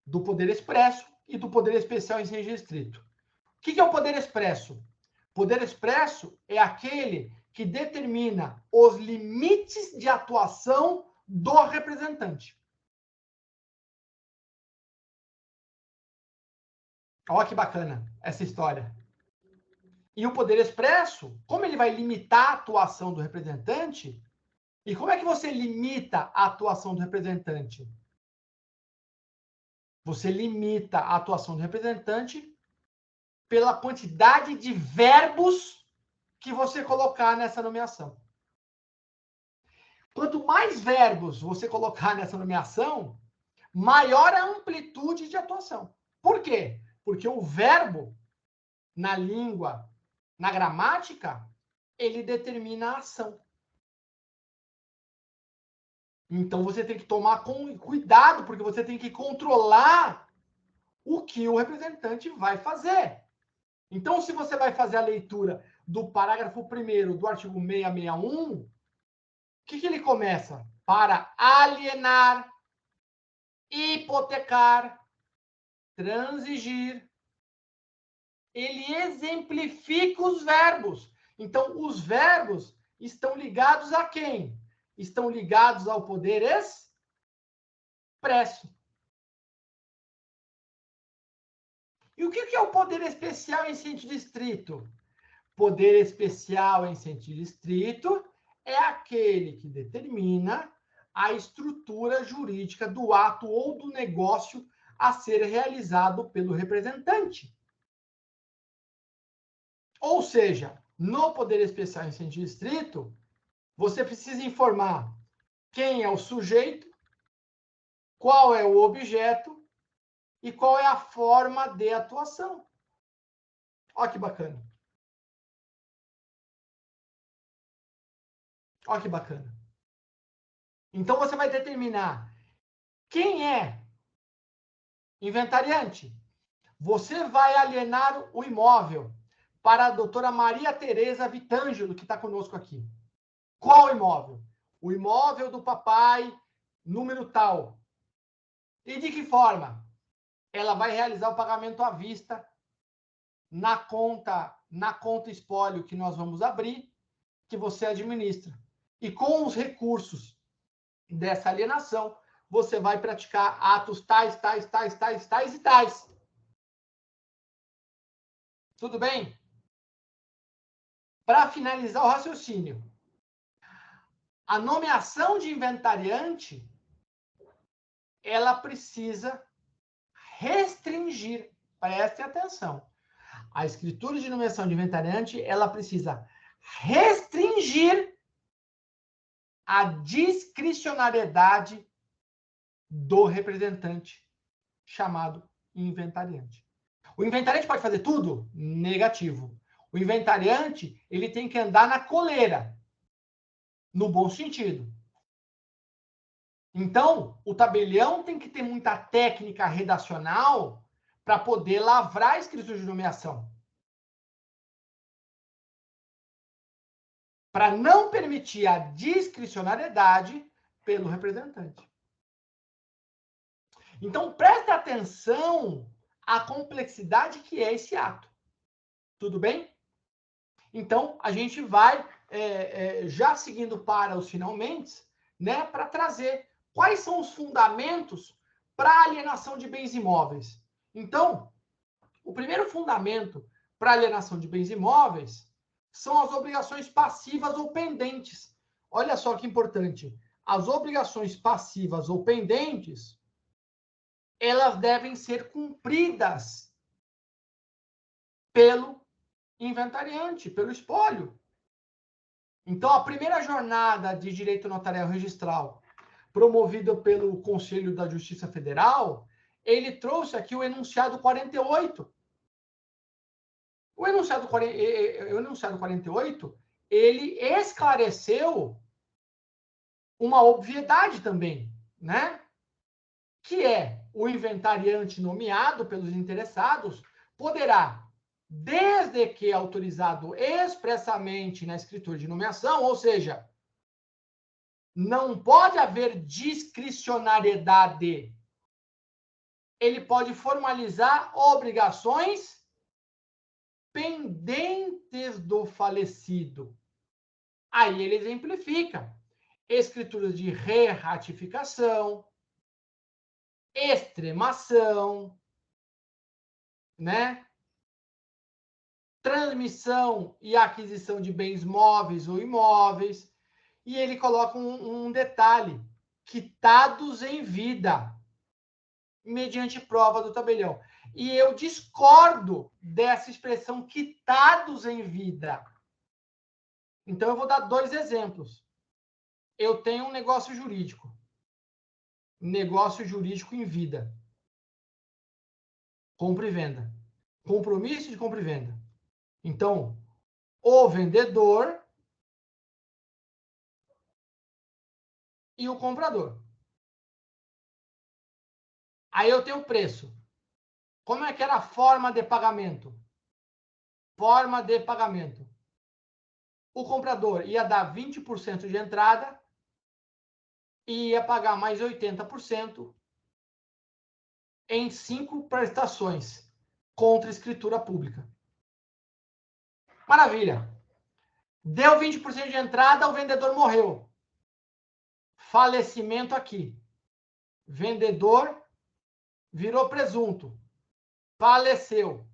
do poder expresso e do poder especial em sentido estrito. O que é o poder expresso? Poder expresso é aquele que determina os limites de atuação do representante. Olha que bacana essa história. E o poder expresso, como ele vai limitar a atuação do representante? E como é que você limita a atuação do representante? Você limita a atuação do representante pela quantidade de verbos que você colocar nessa nomeação. Quanto mais verbos você colocar nessa nomeação, maior a amplitude de atuação. Por quê? Porque o verbo, na língua, na gramática, ele determina a ação. Então, você tem que tomar cuidado, porque você tem que controlar o que o representante vai fazer. Então, se você vai fazer a leitura do parágrafo 1º do artigo 661, o que ele começa? Para alienar, hipotecar, transigir. Ele exemplifica os verbos. Então, os verbos estão ligados a quem? Estão ligados ao poder expresso. E o que é o poder especial em sentido estrito? Poder especial em sentido estrito é aquele que determina a estrutura jurídica do ato ou do negócio a ser realizado pelo representante. Ou seja, no poder especial em sentido estrito, você precisa informar quem é o sujeito, qual é o objeto e qual é a forma de atuação. Olha que bacana. Olha que bacana. Então, você vai determinar quem é inventariante. Você vai alienar o imóvel para a doutora Maria Tereza Vitângelo, que está conosco aqui. Qual imóvel? O imóvel do papai, número tal. E de que forma? Ela vai realizar o pagamento à vista na conta espólio que nós vamos abrir, que você administra. E com os recursos dessa alienação, você vai praticar atos tais e tais. Tudo bem? Para finalizar o raciocínio, a nomeação de inventariante, ela precisa restringir, preste atenção, a escritura de nomeação de inventariante, ela precisa restringir a discricionariedade do representante chamado inventariante. O inventariante pode fazer tudo? Negativo. O inventariante, ele tem que andar na coleira, no bom sentido. Então, o tabelião tem que ter muita técnica redacional para poder lavrar a escritura de nomeação. Para não permitir a discricionariedade pelo representante. Então, preste atenção à complexidade que é esse ato. Tudo bem? Então, a gente vai já seguindo para os finalmente, né, para trazer quais são os fundamentos para a alienação de bens imóveis. Então, o primeiro fundamento para a alienação de bens imóveis são as obrigações passivas ou pendentes. Olha só que importante. As obrigações passivas ou pendentes, elas devem ser cumpridas pelo inventariante, pelo espólio. Então, a primeira jornada de direito notarial registral, promovida pelo Conselho da Justiça Federal, ele trouxe aqui o enunciado 48. O enunciado 48, ele esclareceu uma obviedade também, né? Que é o inventariante nomeado pelos interessados poderá, desde que autorizado expressamente na escritura de nomeação, ou seja, não pode haver discricionariedade. Ele pode formalizar obrigações pendentes do falecido. Aí ele exemplifica escrituras de re-ratificação, extremação, né? transmissão e aquisição de bens móveis ou imóveis. E ele coloca um detalhe: quitados em vida, mediante prova do tabelião. E eu discordo dessa expressão quitados em vida. Então, eu vou dar 2 exemplos. Eu tenho um negócio jurídico. Negócio jurídico em vida. Compra e venda. Compromisso de compra e venda. Então, o vendedor e o comprador. Aí eu tenho o preço. Como é que era a forma de pagamento? Forma de pagamento. O comprador ia dar 20% de entrada e ia pagar mais 80% em 5 prestações contra escritura pública. Maravilha. Deu 20% de entrada, o vendedor morreu. Falecimento aqui. Vendedor virou presunto. Faleceu.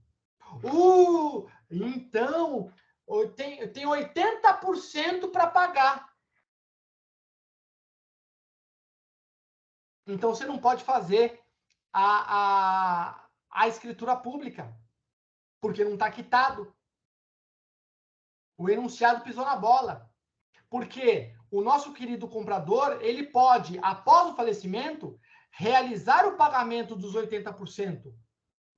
Então, eu tenho 80% para pagar. Então, você não pode fazer a escritura pública, porque não está quitado. O enunciado pisou na bola. Porque o nosso querido comprador, ele pode, após o falecimento, realizar o pagamento dos 80%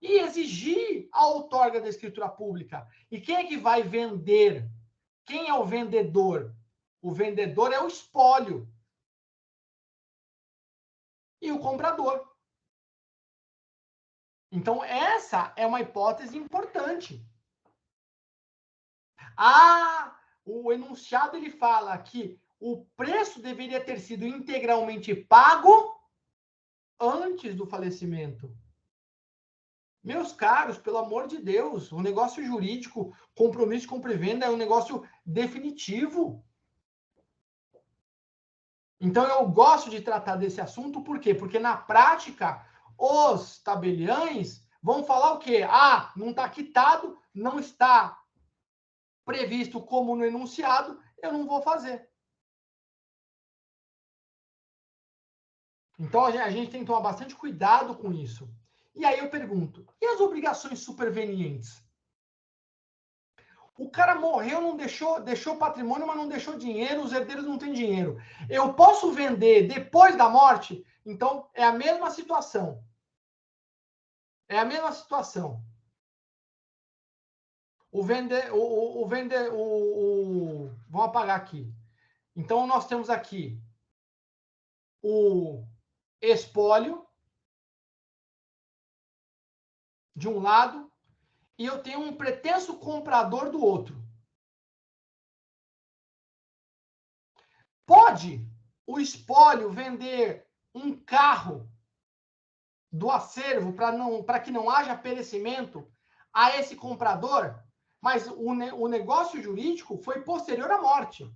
e exigir a outorga da escritura pública. E quem é que vai vender? Quem é o vendedor? O vendedor é o espólio. E o comprador. Então, essa é uma hipótese importante. O enunciado ele fala que o preço deveria ter sido integralmente pago antes do falecimento. Meus caros, pelo amor de Deus, o negócio jurídico, compromisso de compra e venda é um negócio definitivo. Então, eu gosto de tratar desse assunto, por quê? Porque, na prática, os tabeliães vão falar o quê? Não está quitado, não está previsto como no enunciado, eu não vou fazer. Então, a gente tem que tomar bastante cuidado com isso. E aí eu pergunto, e as obrigações supervenientes? O cara morreu, não deixou patrimônio, mas não deixou dinheiro, os herdeiros não têm dinheiro. Eu posso vender depois da morte? Então, é a mesma situação. É a mesma situação. Vamos apagar aqui. Então, nós temos aqui o espólio de um lado e eu tenho um pretenso comprador do outro. Pode o espólio vender um carro do acervo para que não haja perecimento a esse comprador? Mas o negócio jurídico foi posterior à morte.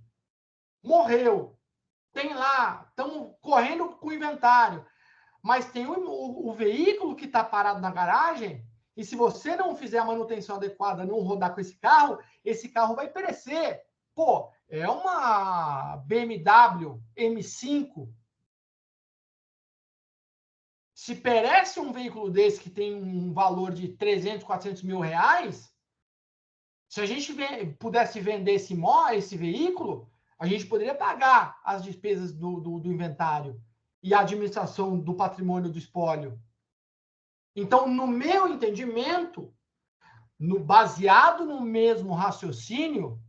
Morreu. Tem lá, estamos correndo com o inventário. Mas tem o veículo que está parado na garagem, e se você não fizer a manutenção adequada, não rodar com esse carro vai perecer. Pô, é uma BMW M5. Se perece um veículo desse que tem um valor de 300, 400 mil reais, se a gente pudesse vender esse veículo, a gente poderia pagar as despesas do inventário e a administração do patrimônio do espólio. Então, no meu entendimento, baseado no mesmo raciocínio,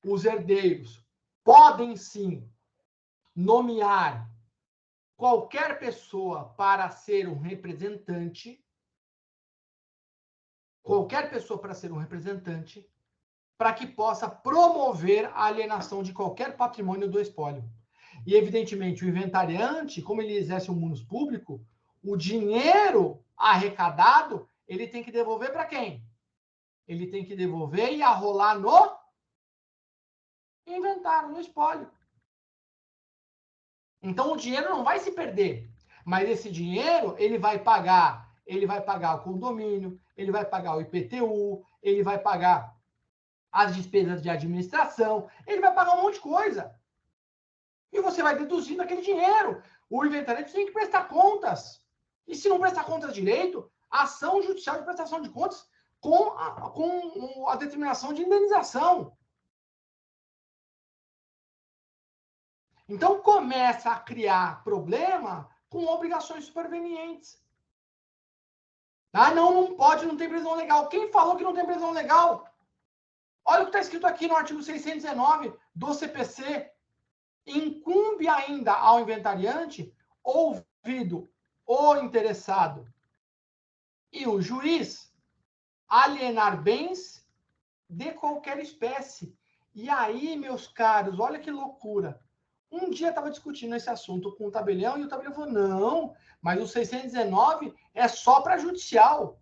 os herdeiros podem sim nomear qualquer pessoa para ser um representante, para que possa promover a alienação de qualquer patrimônio do espólio. E, evidentemente, o inventariante, como ele exerce um munus público, o dinheiro arrecadado, ele tem que devolver para quem? Ele tem que devolver e arrolar no inventário, no espólio. Então, o dinheiro não vai se perder, mas esse dinheiro ele vai pagar ele vai pagar o condomínio, ele vai pagar o IPTU, ele vai pagar as despesas de administração, ele vai pagar um monte de coisa. E você vai deduzindo aquele dinheiro. O inventariante tem que prestar contas. E se não prestar contas direito, ação judicial de prestação de contas com a determinação de indenização. Então, começa a criar problema com obrigações supervenientes. Ah, não pode, não tem previsão legal. Quem falou que não tem previsão legal? Olha o que está escrito aqui no artigo 619 do CPC. Incumbe ainda ao inventariante, ouvido o interessado e o juiz, alienar bens de qualquer espécie. E aí, meus caros, olha que loucura. Um dia eu estava discutindo esse assunto com o tabelião e o tabelião falou, não, mas o 619 é só para judicial.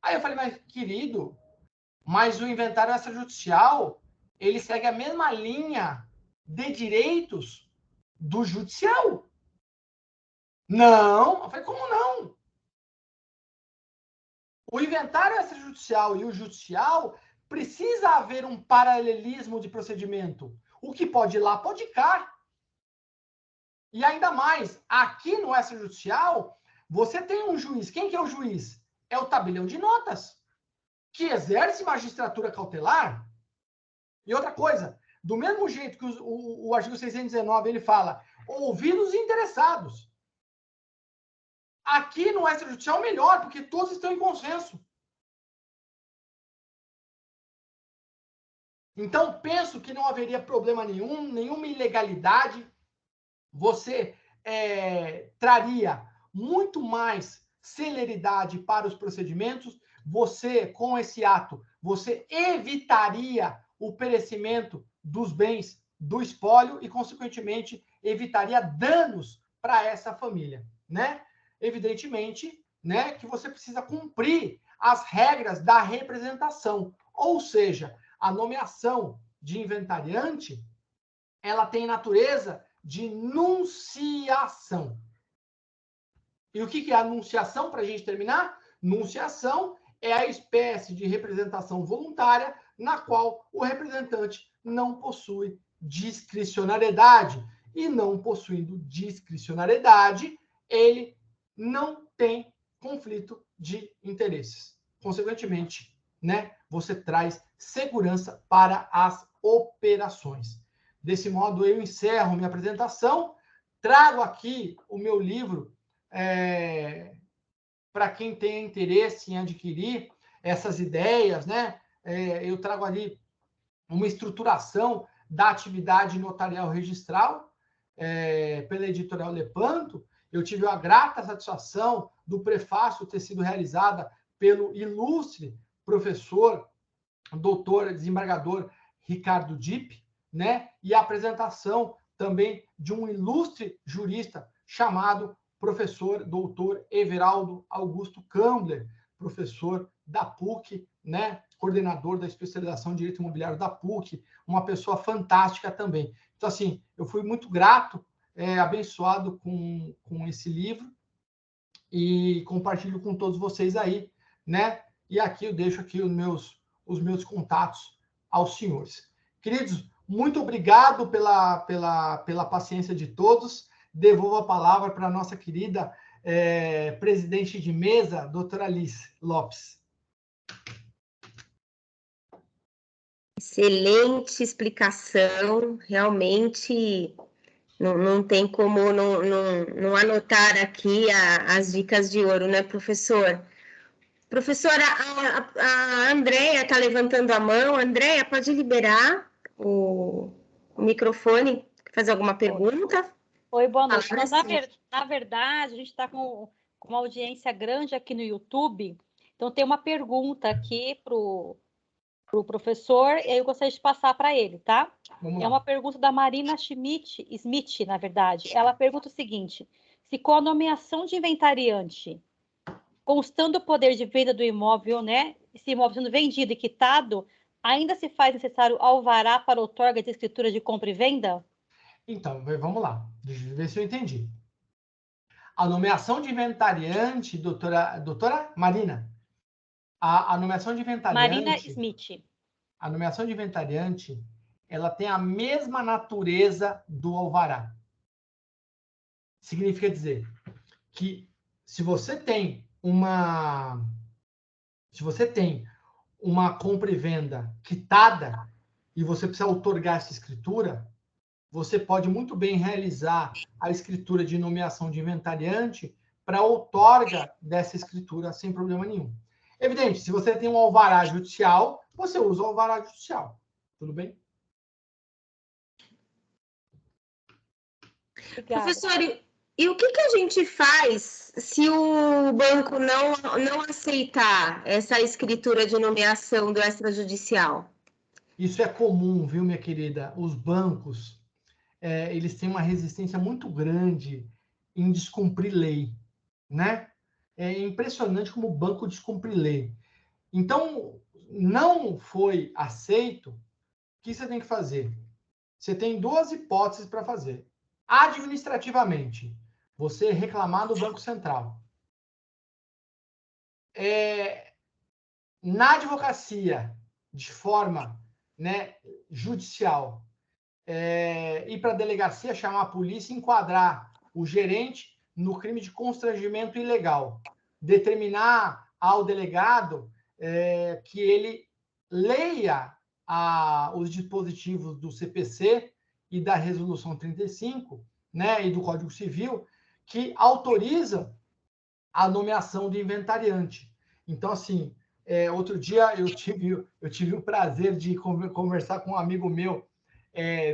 Aí eu falei, mas querido, mas o inventário extrajudicial, ele segue a mesma linha de direitos do judicial. Não, eu falei, como não? O inventário extrajudicial e o judicial precisa haver um paralelismo de procedimento. O que pode ir lá, pode ir cá. E ainda mais, aqui no extrajudicial, você tem um juiz. Quem que é o juiz? É o tabelião de notas, que exerce magistratura cautelar. E outra coisa, do mesmo jeito que o artigo 619 ele fala, ouvidos interessados. Aqui no extrajudicial melhor, porque todos estão em consenso. Então, penso que não haveria problema nenhum, nenhuma ilegalidade. Você traria muito mais celeridade para os procedimentos. Você, com esse ato, você evitaria o perecimento dos bens do espólio e, consequentemente, evitaria danos para essa família, né? Evidentemente, né, que você precisa cumprir as regras da representação. Ou seja, a nomeação de inventariante, ela tem natureza de nunciação. E o que é a nunciação, para a gente terminar? Nunciação é a espécie de representação voluntária na qual o representante não possui discricionariedade. E não possuindo discricionariedade, ele não tem conflito de interesses. Consequentemente, né, você traz segurança para as operações. Desse modo, eu encerro minha apresentação, trago aqui o meu livro para quem tem interesse em adquirir essas ideias, né? Eu trago ali uma estruturação da atividade notarial registral pela editorial Lepanto. Eu tive a grata satisfação do prefácio ter sido realizada pelo ilustre professor, doutor, desembargador Ricardo Dipp, né? E a apresentação também de um ilustre jurista chamado professor doutor Everaldo Augusto Kambler, professor da PUC, né? Coordenador da especialização em Direito Imobiliário da PUC, uma pessoa fantástica também. Então, assim, eu fui muito grato, abençoado com esse livro e compartilho com todos vocês aí, né? E aqui eu deixo aqui os meus contatos aos senhores. Queridos, muito obrigado pela paciência de todos. Devolvo a palavra para a nossa querida presidente de mesa, doutora Alice Lopes. Excelente explicação, realmente não tem como não anotar aqui as dicas de ouro, né, professor? Professora, a Andréia está levantando a mão. Andréia, pode liberar o microfone, fazer alguma pergunta? Oi, boa noite. Mas, na verdade, a gente está com uma audiência grande aqui no YouTube, então tem uma pergunta aqui para o professor, e aí eu gostaria de passar para ele, tá? É uma pergunta da Marina Smith, na verdade. Ela pergunta o seguinte: se com a nomeação de inventariante, constando o poder de venda do imóvel, né, esse imóvel sendo vendido e quitado, ainda se faz necessário alvará para outorga de escritura de compra e venda? Então, vamos lá. Deixa eu ver se eu entendi. A nomeação de inventariante, doutora Marina, a nomeação de inventariante... Marina Smith. A nomeação de inventariante, ela tem a mesma natureza do alvará. Significa dizer que se você tem uma compra e venda quitada e você precisa outorgar essa escritura, você pode muito bem realizar a escritura de nomeação de inventariante para outorga dessa escritura sem problema nenhum. Evidente, se você tem um alvará judicial, você usa o alvará judicial. Tudo bem? Obrigada. Professor, e o que a gente faz se o banco não aceitar essa escritura de nomeação do extrajudicial? Isso é comum, viu, minha querida? Os bancos, eles têm uma resistência muito grande em descumprir lei, né? É impressionante como o banco descumpre lei. Então, não foi aceito, o que você tem que fazer? Você tem duas hipóteses para fazer. Administrativamente, você reclamar do Banco Central. Na advocacia, de forma, né, judicial, ir para a delegacia, chamar a polícia e enquadrar o gerente no crime de constrangimento ilegal. Determinar ao delegado que ele leia os dispositivos do CPC e da Resolução 35, né, e do Código Civil, que autorizam a nomeação de inventariante. Então, assim, outro dia eu tive o prazer de conversar com um amigo meu,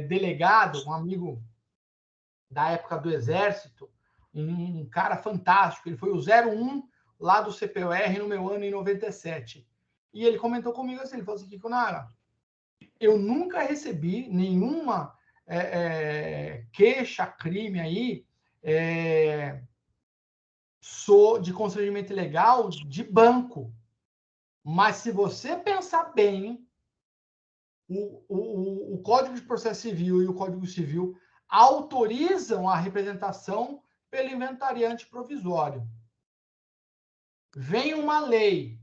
delegado, um amigo da época do Exército, um cara fantástico. Ele foi o 01 lá do CPUR no meu ano em 97. E ele comentou comigo assim, ele falou assim, Kikunara, eu nunca recebi nenhuma queixa, crime aí, de constrangimento ilegal de banco. Mas se você pensar bem, o Código de Processo Civil e o Código Civil autorizam a representação pelo inventariante provisório. Vem uma lei,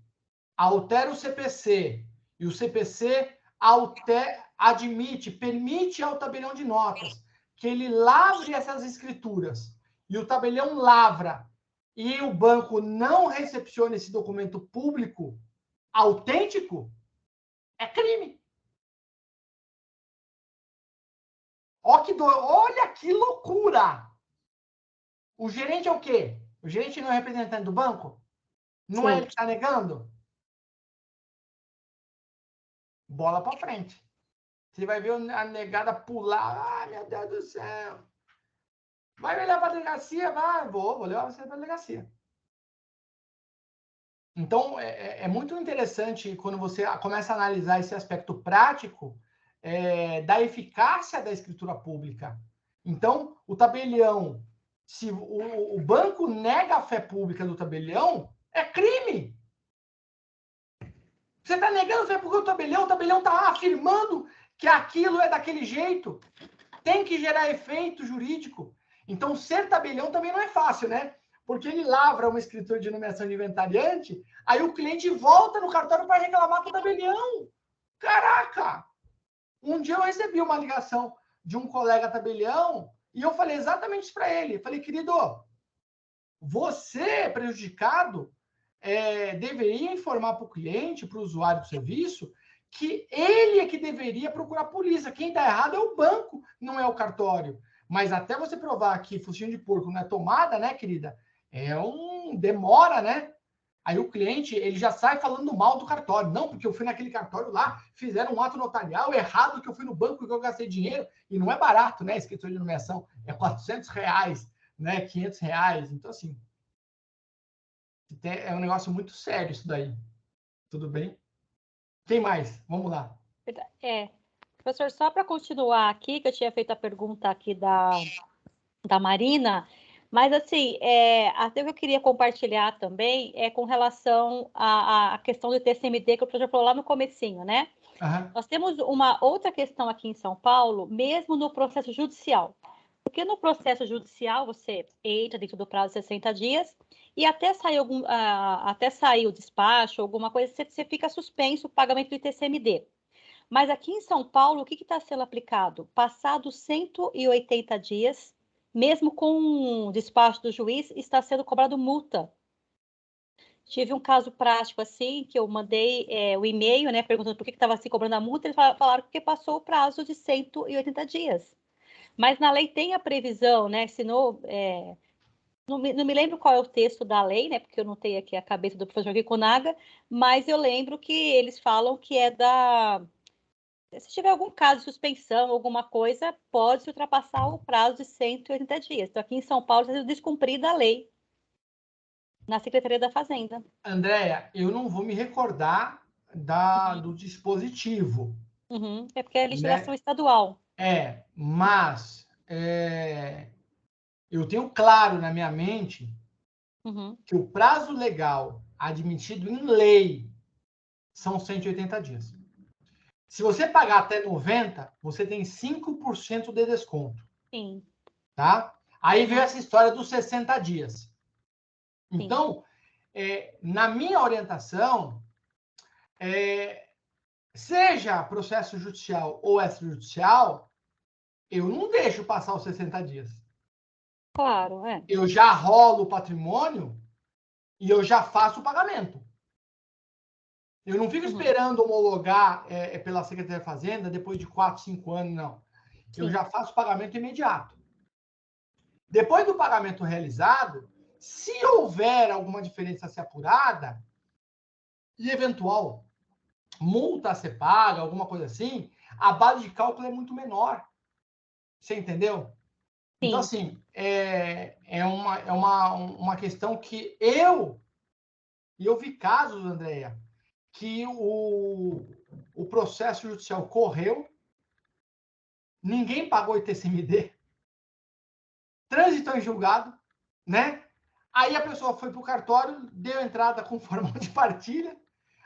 altera o CPC, e o CPC permite ao tabelião de notas que ele lavre essas escrituras, e o tabelião lavra, e o banco não recepciona esse documento público autêntico, é crime. Olha que loucura! O gerente é o quê? O gerente não é representante do banco? Não é ele que está negando? Bola para frente. Você vai ver a negada pular. Ah, meu Deus do céu. Vai me levar para a delegacia? Vai, vou levar você para a delegacia. Então, é muito interessante quando você começa a analisar esse aspecto prático da eficácia da escritura pública. Então, o tabelião, se o banco nega a fé pública do tabelião, é crime. Você está negando a fé pública do tabelião está afirmando que aquilo é daquele jeito. Tem que gerar efeito jurídico. Então, ser tabelião também não é fácil, né? Porque ele lavra uma escritura de nomeação de inventariante, aí o cliente volta no cartório para reclamar com o tabelião. Caraca! Um dia eu recebi uma ligação de um colega tabelião e eu falei exatamente isso para ele. Falei, querido, você, prejudicado, deveria informar para o cliente, para o usuário do serviço, que ele é que deveria procurar a polícia. Quem está errado é o banco, não é o cartório. Mas até você provar que focinho de porco não é tomada, né, querida? Demora, né? Aí o cliente, ele já sai falando mal do cartório. Não, porque eu fui naquele cartório lá, fizeram um ato notarial errado, que eu fui no banco que eu gastei dinheiro. E não é barato, né? Escritura de nomeação. É R$400, né? R$500. Então, assim, é um negócio muito sério isso daí. Tudo bem? Quem mais? Vamos lá. Professor, só para continuar aqui, que eu tinha feito a pergunta aqui da Marina, mas assim, até o que eu queria compartilhar também é com relação à questão do TCMD, que o professor falou lá no comecinho, né? Uhum. Nós temos uma outra questão aqui em São Paulo, mesmo no processo judicial. Porque no processo judicial, você entra dentro do prazo de 60 dias e até sair o despacho, alguma coisa, você fica suspenso o pagamento do ITCMD. Mas aqui em São Paulo, o que está sendo aplicado? Passados 180 dias, mesmo com o despacho do juiz, está sendo cobrado multa. Tive um caso prático assim, que eu mandei o e-mail, né, perguntando por que estava se cobrando a multa, eles falaram que passou o prazo de 180 dias. Mas na lei tem a previsão, né, se não me lembro qual é o texto da lei, né, porque eu não tenho aqui a cabeça do professor Kikunaga, mas eu lembro que eles falam que se tiver algum caso de suspensão, alguma coisa, pode-se ultrapassar o prazo de 180 dias. Então, aqui em São Paulo, está sendo descumprida a lei na Secretaria da Fazenda. Andréia, eu não vou me recordar do dispositivo. Uhum. É porque é legislação né? estadual. Mas eu tenho claro na minha mente que o prazo legal admitido em lei são 180 dias. Se você pagar até 90, você tem 5% de desconto. Sim. Tá? Aí veio essa história dos 60 dias. Então, na minha orientação, seja processo judicial ou extrajudicial, eu não deixo passar os 60 dias. Claro, Eu já rolo o patrimônio e eu já faço o pagamento. Eu não fico esperando homologar pela Secretaria da Fazenda depois de 4, 5 anos, não. Eu já faço o pagamento imediato. Depois do pagamento realizado, se houver alguma diferença a ser apurada, e eventual multa a ser paga, alguma coisa assim, a base de cálculo é muito menor. Você entendeu? Sim. Então, assim, é uma questão que eu vi casos, Andréia, que o processo judicial correu, ninguém pagou ITCMD, transitou em julgado, né? Aí a pessoa foi para o cartório, deu entrada com forma de partilha,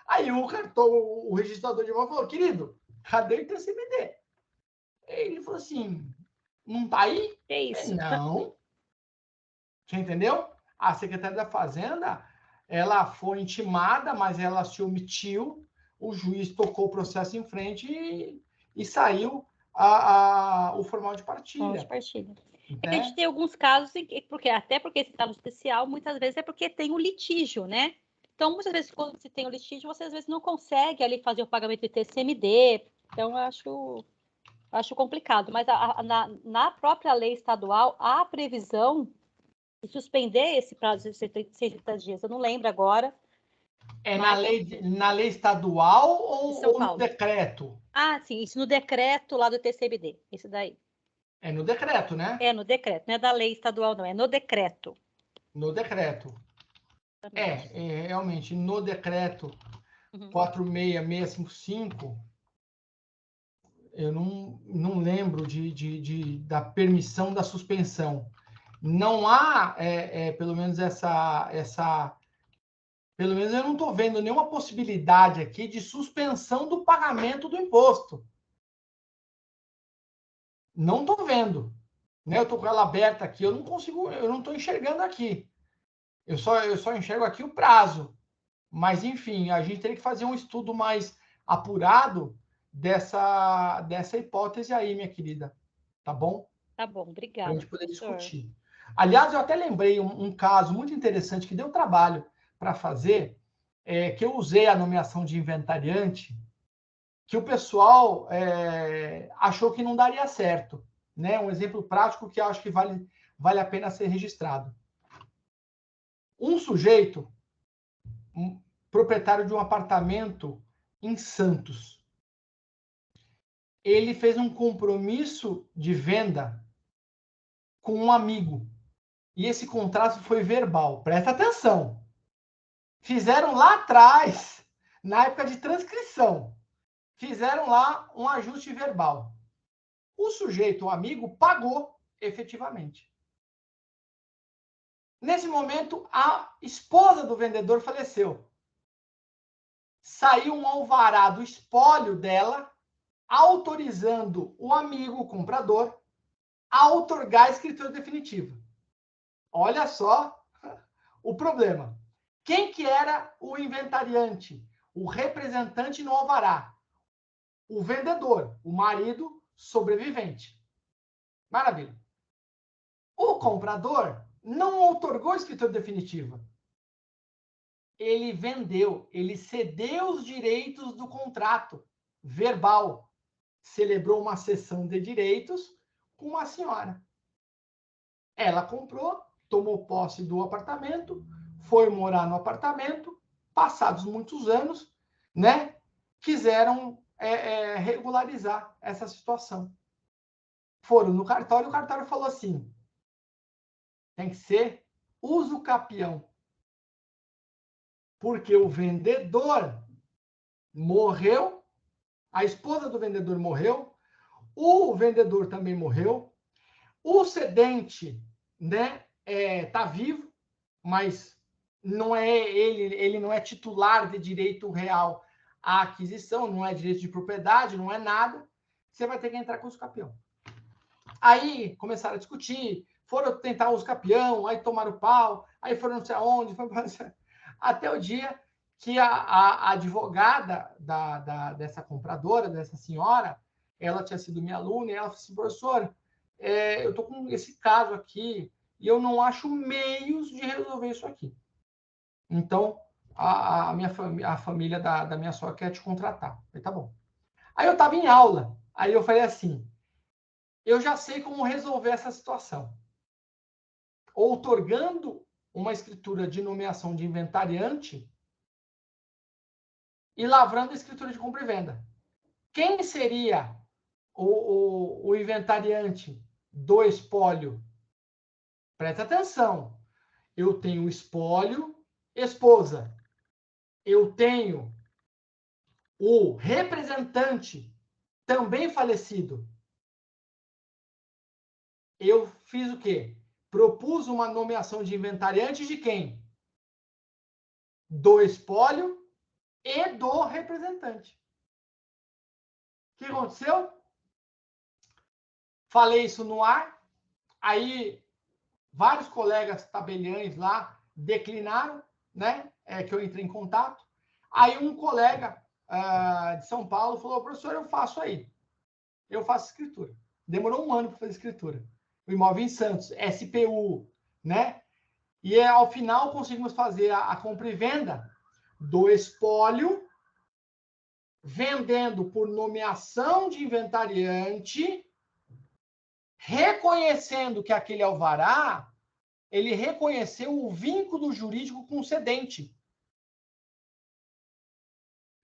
aí o registrador de imóvel falou, querido, cadê o ITCMD? Ele falou assim, não tá aí? É isso. Não. Você entendeu? A Secretaria da Fazenda, ela foi intimada, mas ela se omitiu, o juiz tocou o processo em frente e saiu o formal de partilha. Formal de partilha. Né? É que a gente tem alguns casos, até porque esse caso especial, muitas vezes é porque tem um litígio, né? Então, muitas vezes, quando se tem um litígio, você às vezes não consegue ali fazer o pagamento do ITCMD. Então, eu acho complicado. Mas na própria lei estadual, há a previsão de suspender esse prazo de 60 dias. Eu não lembro agora. Na lei estadual ou no decreto? Ah, sim, isso no decreto lá do ITCMD. Isso daí. É no decreto, né? É no decreto, não é da lei estadual, não, é no decreto. No decreto. Realmente, no decreto 46655, eu não lembro da permissão da suspensão. Não há, pelo menos pelo menos eu não estou vendo nenhuma possibilidade aqui de suspensão do pagamento do imposto. Não estou vendo. Né? Eu estou com ela aberta aqui, eu não estou enxergando aqui. Eu só enxergo aqui o prazo. Mas, enfim, a gente teria que fazer um estudo mais apurado dessa hipótese aí, minha querida. Tá bom? Tá bom, obrigada. Para a gente poder discutir. Aliás, eu até lembrei um caso muito interessante que deu trabalho para fazer, que eu usei a nomeação de inventariante, que o pessoal achou que não daria certo. Né? Um exemplo prático que eu acho que vale a pena ser registrado. Um sujeito, proprietário de um apartamento em Santos, ele fez um compromisso de venda com um amigo. E esse contrato foi verbal. Presta atenção. Fizeram lá atrás, na época de transcrição, fizeram lá um ajuste verbal. O sujeito, o amigo, pagou efetivamente. Nesse momento, a esposa do vendedor faleceu. Saiu um alvará do espólio dela, autorizando o amigo, o comprador, a outorgar a escritura definitiva. Olha só o problema. Quem que era o inventariante, o representante no alvará? O vendedor, o marido sobrevivente. Maravilha. O comprador não outorgou a escritura definitiva. Ele vendeu, ele cedeu os direitos do contrato verbal. Celebrou uma cessão de direitos com uma senhora. Ela comprou, tomou posse do apartamento, foi morar no apartamento, passados muitos anos, né, quiseram regularizar essa situação. Foram no cartório, o cartório falou assim, tem que ser uso capião. Porque o vendedor morreu, a esposa do vendedor morreu, o vendedor também morreu, o cedente, né, tá vivo, mas não é ele não é titular de direito real à aquisição, não é direito de propriedade, não é nada. Você vai ter que entrar com uso capião. Aí começaram a discutir, foram tentar uso capião, aí tomaram pau, aí foram não sei aonde, até o dia que a advogada dessa compradora, dessa senhora, ela tinha sido minha aluna, e ela falou assim, professor, eu estou com esse caso aqui e eu não acho meios de resolver isso aqui. Então, a família da minha sogra quer te contratar. Eu falei, tá bom. Aí eu estava em aula, aí eu falei assim, eu já sei como resolver essa situação. Outorgando uma escritura de nomeação de inventariante e lavrando a escritura de compra e venda. Quem seria o inventariante do espólio? Presta atenção. Eu tenho espólio, esposa. Eu tenho o representante, também falecido. Eu fiz o quê? Propus uma nomeação de inventariante de quem? Do espólio e do representante. O que aconteceu? Falei isso no ar, aí vários colegas tabeliães lá declinaram, né? Que eu entrei em contato. Aí um colega de São Paulo falou, professor, eu faço aí. Eu faço escritura. Demorou 1 ano para fazer escritura. O imóvel em Santos, SPU, né? E ao final conseguimos fazer a compra e venda do espólio, vendendo por nomeação de inventariante, reconhecendo que aquele alvará, ele reconheceu o vínculo jurídico com o cedente.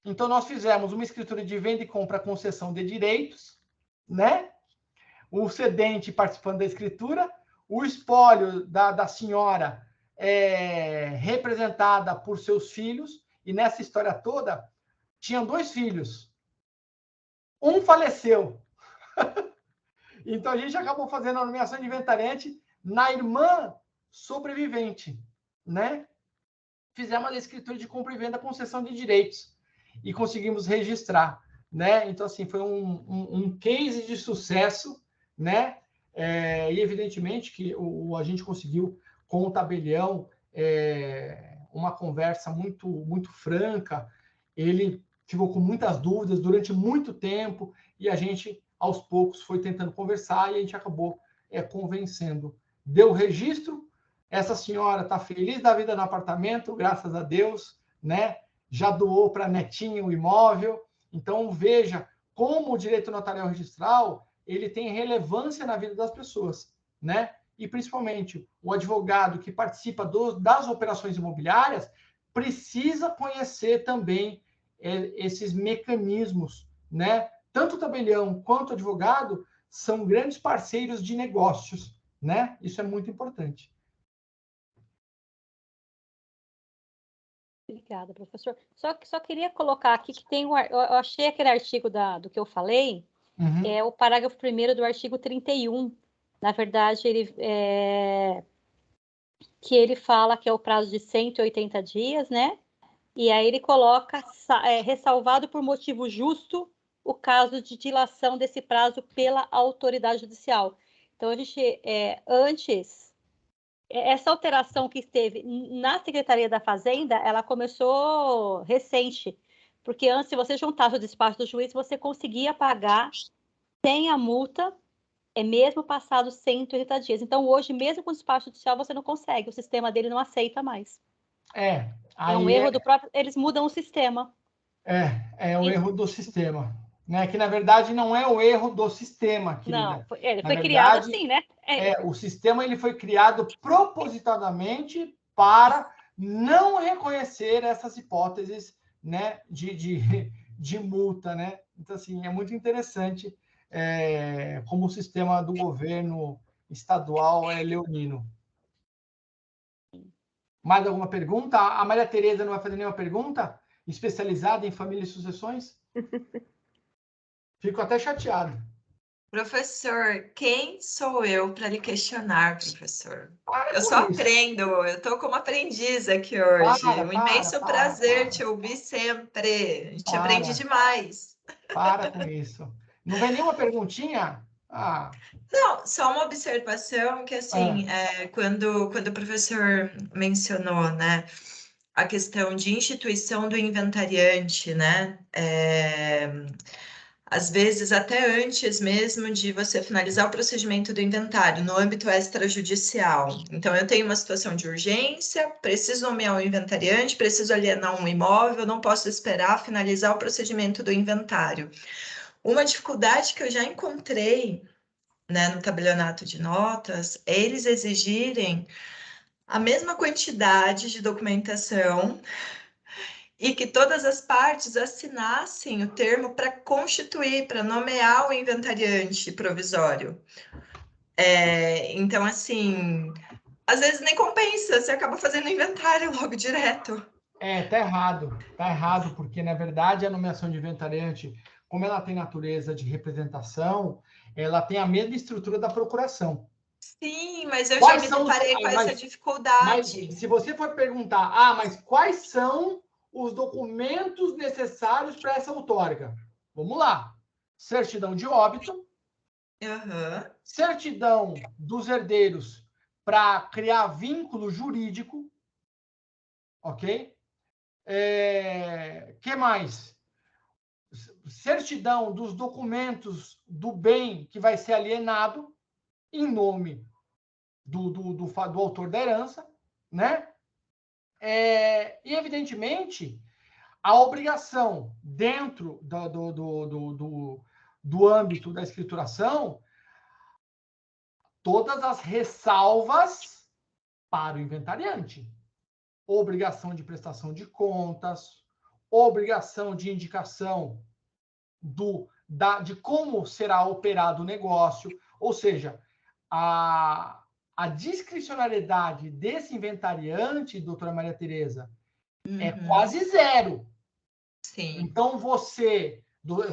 Então, nós fizemos uma escritura de venda e compra com cessão de direitos, né? O cedente participando da escritura, o espólio da senhora representada por seus filhos, e nessa história toda, tinham 2 filhos. Um faleceu. Então, a gente acabou fazendo a nomeação de inventariante na irmã sobrevivente, né? Fizemos a escritura de compra e venda com cessão de direitos e conseguimos registrar, né? Então, assim, foi um case de sucesso, né? E, evidentemente, que a gente conseguiu, com o tabelião, uma conversa muito, muito franca. Ele ficou com muitas dúvidas durante muito tempo e a gente, aos poucos, foi tentando conversar e a gente acabou convencendo. Deu registro, essa senhora está feliz da vida no apartamento, graças a Deus, né? Já doou para a netinha o imóvel. Então, veja como o direito notarial registral ele tem relevância na vida das pessoas, né? E, principalmente, o advogado que participa das operações imobiliárias precisa conhecer também esses mecanismos, né? Tanto o tabelião quanto o advogado são grandes parceiros de negócios, né? Isso é muito importante. Obrigada, professor. Só queria colocar aqui que tem eu achei aquele artigo do que eu falei, é o parágrafo 1º do artigo 31. Na verdade, que ele fala que é o prazo de 180 dias, né? E aí ele coloca ressalvado por motivo justo o caso de dilação desse prazo pela autoridade judicial. Então, a gente, antes, essa alteração que teve na Secretaria da Fazenda, ela começou recente, porque antes, se você juntasse o despacho do juiz, você conseguia pagar sem a multa, mesmo passados 180 dias. Então, hoje, mesmo com o despacho judicial, você não consegue, o sistema dele não aceita mais. É um erro do próprio... Eles mudam o sistema. É um erro do sistema. Né? Que, na verdade, não é o erro do sistema, querida. Não, ele foi verdade, criado assim, né? O sistema ele foi criado propositadamente para não reconhecer essas hipóteses, né, de multa, né? Então, assim, é muito interessante como o sistema do governo estadual é leonino. Mais alguma pergunta? A Maria Tereza não vai fazer nenhuma pergunta? Especializada em família e sucessões? Fico até chateado. Professor, quem sou eu para lhe questionar, professor? Para Eu com só isso. aprendo, eu estou como aprendiz aqui hoje. Um imenso prazer te ouvir sempre. A gente aprende demais. Para com isso. Não vem nenhuma perguntinha? Não, só uma observação que, assim, quando o professor mencionou, né, a questão de instituição do inventariante, né, às vezes até antes mesmo de você finalizar o procedimento do inventário, no âmbito extrajudicial. Então, eu tenho uma situação de urgência, preciso nomear um inventariante, preciso alienar um imóvel, não posso esperar finalizar o procedimento do inventário. Uma dificuldade que eu já encontrei, né, no tabelionato de notas, é eles exigirem a mesma quantidade de documentação e que todas as partes assinassem o termo para constituir, para nomear o inventariante provisório. Então, assim, às vezes nem compensa, você acaba fazendo inventário logo direto. Tá errado. Tá errado, porque, na verdade, a nomeação de inventariante, como ela tem natureza de representação, ela tem a mesma estrutura da procuração. Sim, mas eu já me deparei com essa dificuldade. Mas se você for perguntar, mas quais são os documentos necessários para essa outorga? Vamos lá. Certidão de óbito, certidão dos herdeiros para criar vínculo jurídico, ok? Que mais? Certidão dos documentos do bem que vai ser alienado em nome do autor da herança, né? E, evidentemente, a obrigação dentro do âmbito da escrituração, todas as ressalvas para o inventariante. Obrigação de prestação de contas, obrigação de indicação de como será operado o negócio, ou seja, a discricionariedade desse inventariante, doutora Maria Tereza, é quase zero. Sim. Então, eu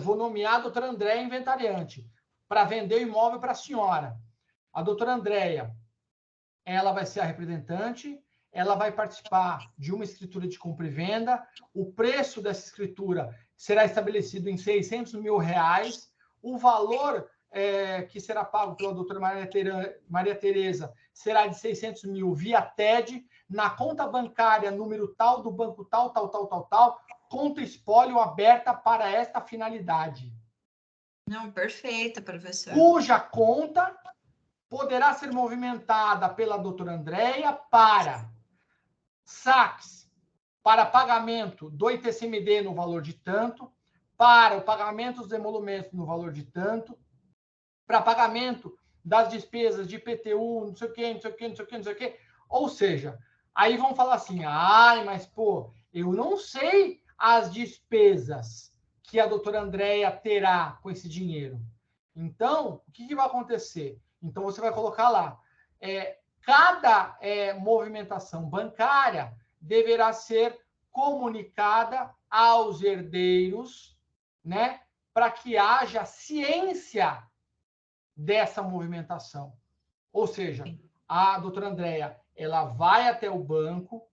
vou nomear a doutora Andréia inventariante para vender o imóvel para a senhora. A doutora Andréia, ela vai ser a representante, ela vai participar de uma escritura de compra e venda, o preço dessa escritura será estabelecido em R$600 mil, o valor que será pago pela doutora Maria Tereza será de 600 mil via TED, na conta bancária, número tal, do banco tal, conta espólio aberta para esta finalidade. Não, perfeito, professor. Cuja conta poderá ser movimentada pela doutora Andréia para saques, para pagamento do ITCMD no valor de tanto, para o pagamento dos emolumentos no valor de tanto, para pagamento das despesas de IPTU, não sei o quê. Ou seja, aí vão falar assim, mas, eu não sei as despesas que a doutora Andréia terá com esse dinheiro. Então, o que vai acontecer? Então, você vai colocar lá, cada movimentação bancária deverá ser comunicada aos herdeiros, né, para que haja ciência dessa movimentação. Ou seja, a doutora Andréia, ela vai até o banco,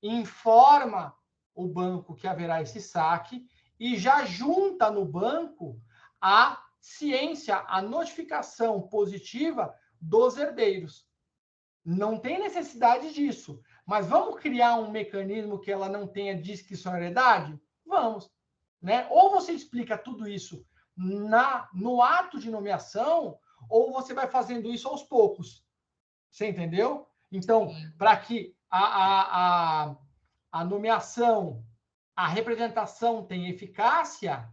informa o banco que haverá esse saque e já junta no banco a ciência, a notificação positiva dos herdeiros. Não tem necessidade disso. Mas vamos criar um mecanismo que ela não tenha discricionariedade? Vamos. Né? Ou você explica tudo isso no ato de nomeação, ou você vai fazendo isso aos poucos. Você entendeu? Então, para que a nomeação, a representação tenha eficácia,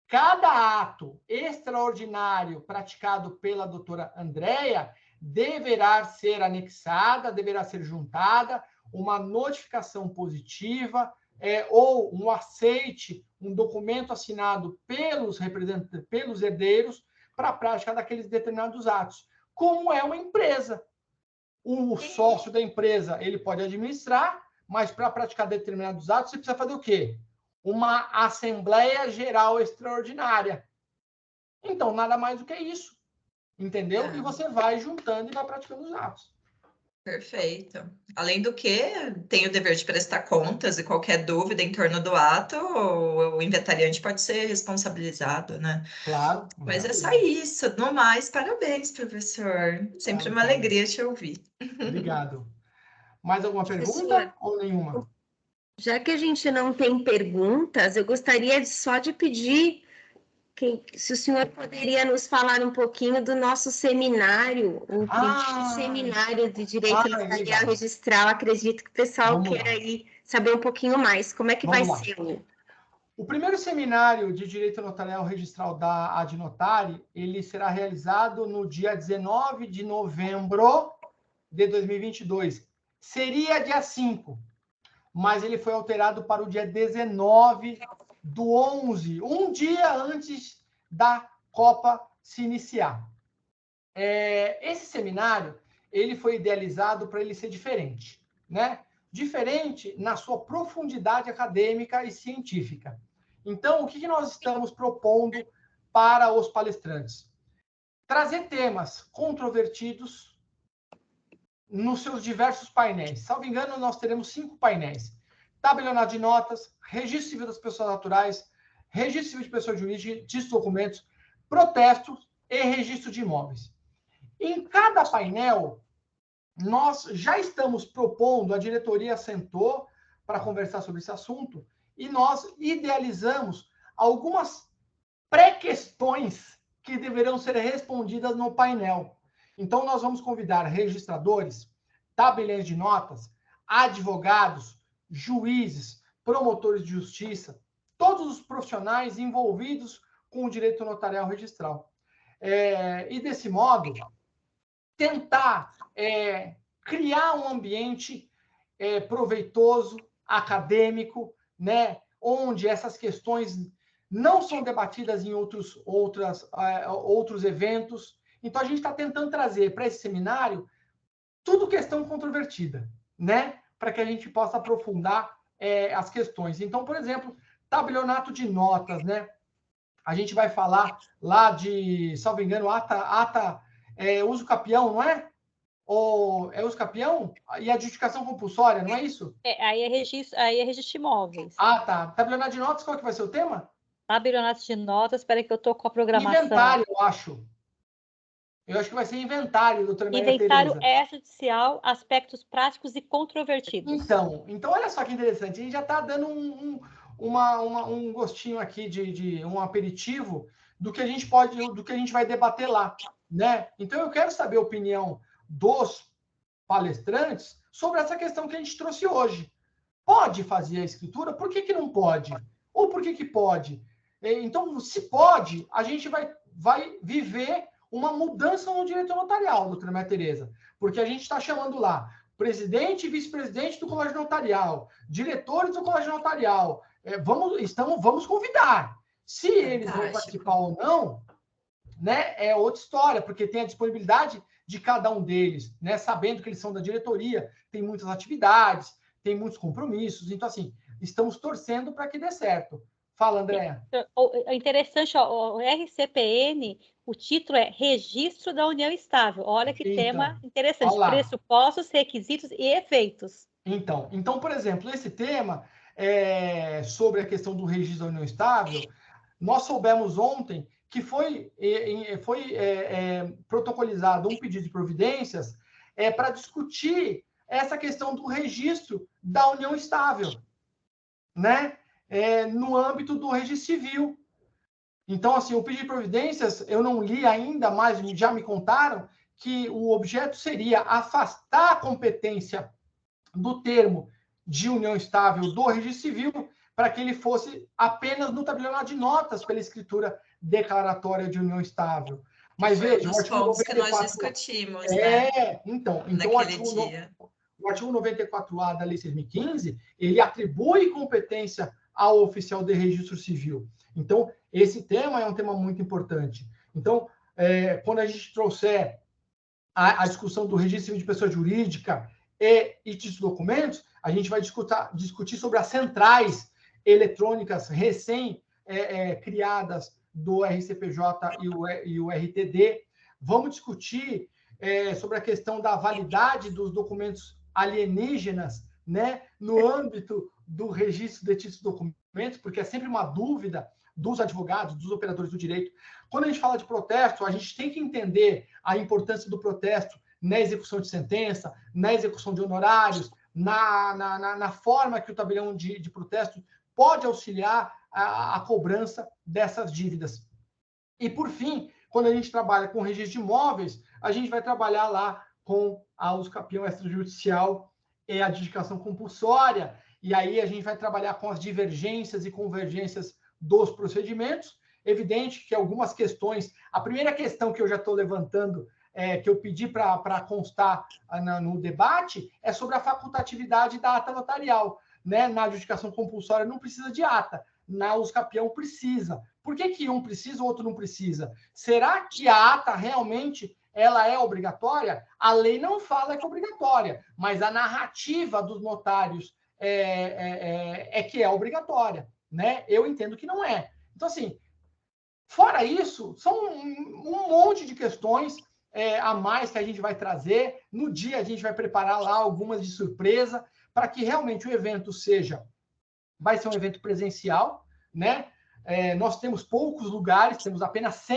cada ato extraordinário praticado pela doutora Andréia deverá ser anexada, deverá ser juntada uma notificação positiva ou um aceite, um documento assinado pelos representantes, pelos herdeiros para a prática daqueles determinados atos. Como é uma empresa. O sócio da empresa, ele pode administrar, mas para praticar determinados atos, você precisa fazer o quê? Uma Assembleia Geral Extraordinária. Então, nada mais do que isso. Entendeu? E você vai juntando e vai praticando os atos. Perfeito. Além do que, tem o dever de prestar contas e qualquer dúvida em torno do ato, o inventariante pode ser responsabilizado, né? Claro. Mas é só isso. No mais, parabéns, professor. Sempre uma alegria te ouvir. Obrigado. Mais alguma pergunta ou nenhuma? Já que a gente não tem perguntas, eu gostaria só de pedir se o senhor poderia nos falar um pouquinho do nosso seminário, o primeiro seminário de Direito Notarial Registral. Acredito que o pessoal queira aí saber um pouquinho mais. Como é que vai ser? O primeiro seminário de Direito Notarial Registral da Adnotari, ele será realizado no dia 19 de novembro de 2022. Seria dia 5, mas ele foi alterado para o dia 19 do 11, um dia antes da Copa se iniciar. Esse seminário, ele foi idealizado para ele ser diferente, né? Diferente na sua profundidade acadêmica e científica. Então, o que nós estamos propondo para os palestrantes? Trazer temas controvertidos nos seus diversos painéis. Salvo engano, nós teremos 5 painéis. Tabelionato de notas, registro civil das pessoas naturais, registro civil de pessoa jurídica, registro de documentos, protestos e registro de imóveis. Em cada painel, nós já estamos propondo, a diretoria sentou para conversar sobre esse assunto, e nós idealizamos algumas pré-questões que deverão ser respondidas no painel. Então, nós vamos convidar registradores, tabeliões de notas, advogados, juízes, promotores de justiça, todos os profissionais envolvidos com o direito notarial registral. E, desse modo, tentar criar um ambiente proveitoso, acadêmico, né, onde essas questões não são debatidas em outros eventos. Então, a gente está tentando trazer para esse seminário tudo questão controvertida, né, para que a gente possa aprofundar as questões. Então, por exemplo, tabelionato de notas, né? A gente vai falar lá de, salvo engano, uso capião, não é? Ou é uso capião? E adjudicação compulsória, não é isso? Aí é registro de imóveis. Tá. Tabelionato de notas, qual que vai ser o tema? Tabelionato de notas, espera que eu estou com a programação. Inventário, eu acho. Eu acho que vai ser inventário, doutora Maria Tereza. Inventário extrajudicial, aspectos práticos e controvertidos. Então, olha só que interessante. A gente já está dando um gostinho aqui de um aperitivo do que a gente vai debater lá, né? Então, eu quero saber a opinião dos palestrantes sobre essa questão que a gente trouxe hoje. Pode fazer a escritura? Por que não pode? Ou por que pode? Então, se pode, a gente vai viver uma mudança no direito notarial, doutora Maria Tereza, porque a gente está chamando lá presidente e vice-presidente do colégio notarial, diretores do colégio notarial. Vamos convidar. Se eles vão participar ou não, né, é outra história, porque tem a disponibilidade de cada um deles, né, sabendo que eles são da diretoria, tem muitas atividades, tem muitos compromissos. Então, assim, estamos torcendo para que dê certo. Fala, Andréa. É interessante, ó, o RCPN, o título é Registro da União Estável. Olha que tema interessante. Pressupostos, requisitos e efeitos. Então, por exemplo, esse tema sobre a questão do registro da União Estável, nós soubemos ontem que foi protocolizado um pedido de providências para discutir essa questão do registro da união estável, né? No âmbito do registro civil. Então, assim, o pedido de providências, eu não li ainda, mas já me contaram que o objeto seria afastar a competência do termo de união estável do registro civil para que ele fosse apenas no tabelião de notas pela escritura declaratória de união estável. Mas veja, os pontos que nós discutimos, né? Então naquele dia. O artigo 94A da Lei 6.015, ele atribui competência ao oficial de registro civil. Então, esse tema é um tema muito importante. Então, quando a gente trouxer a discussão do registro civil de pessoa jurídica e títulos de documentos, a gente vai discutir sobre as centrais eletrônicas recém-criadas do RCPJ e o RTD. Vamos discutir sobre a questão da validade dos documentos alienígenas, né, no âmbito do registro de títulos de documentos, porque é sempre uma dúvida dos advogados, dos operadores do direito. Quando a gente fala de protesto, a gente tem que entender a importância do protesto na execução de sentença, na execução de honorários, na forma que o tabelião de protesto pode auxiliar a cobrança dessas dívidas. E, por fim, quando a gente trabalha com registro de imóveis, a gente vai trabalhar lá com a usucapião extrajudicial e a adjudicação compulsória, e aí a gente vai trabalhar com as divergências e convergências dos procedimentos. Evidente que algumas questões... A primeira questão que eu já estou levantando, que eu pedi para constar no debate, é sobre a facultatividade da ata notarial, né? Na adjudicação compulsória não precisa de ata, na usucapião precisa. Por que um precisa, o outro não precisa? Será que a ata realmente ela é obrigatória? A lei não fala que é obrigatória, mas a narrativa dos notários que é obrigatória, né? Eu entendo que não é. Então, assim, fora isso, são um monte de questões a mais que a gente vai trazer. No dia, a gente vai preparar lá algumas de surpresa, para que realmente o evento vai ser um evento presencial, né? Nós temos poucos lugares, temos apenas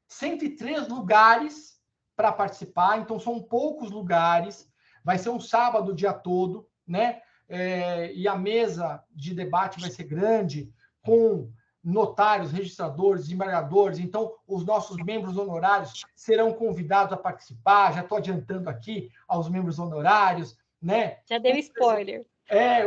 103 lugares para participar, então são poucos lugares. Vai ser um sábado o dia todo, né? E a mesa de debate vai ser grande, com notários, registradores, desembargadores. Então, os nossos membros honorários serão convidados a participar. Já estou adiantando aqui aos membros honorários, né? Já deu spoiler.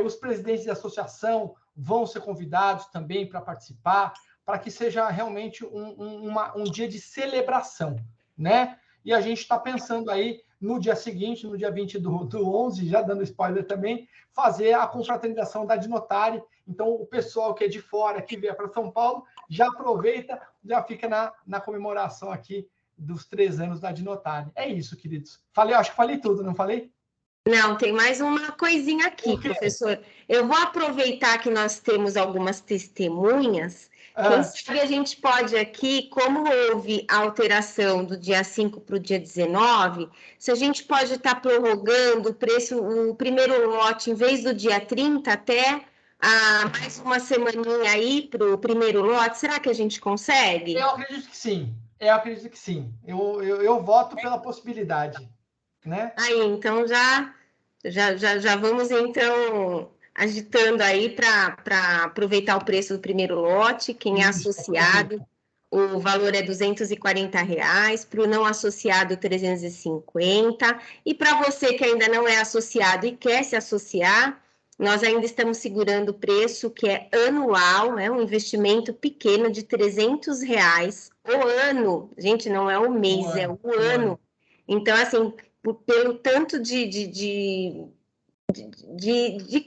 Os presidentes de associação vão ser convidados também para participar, para que seja realmente um dia de celebração, né? E a gente está pensando aí, no dia seguinte, no dia 20 do 11, já dando spoiler também, fazer a confraternização da Adnotare. Então, o pessoal que é de fora, que vier para São Paulo, já aproveita, já fica na comemoração aqui dos 3 anos da Adnotare. É isso, queridos. Acho que falei tudo, não falei? Não, tem mais uma coisinha aqui, professor. Eu vou aproveitar que nós temos algumas testemunhas. Quem sabe a gente pode aqui, como houve a alteração do dia 5 para o dia 19, se a gente pode estar prorrogando o primeiro lote, em vez do dia 30, até mais uma semaninha aí para o primeiro lote, será que a gente consegue? Eu acredito que sim. Eu voto pela possibilidade, né? Aí, então já vamos, então, agitando aí para aproveitar o preço do primeiro lote. Quem é associado, o valor é R$ 240, para o não associado, 350. E para você que ainda não é associado e quer se associar, nós ainda estamos segurando o preço que é anual, um investimento pequeno de R$ 300 o ano. Gente, não é o mês, é o ano. Então, assim, pelo tanto de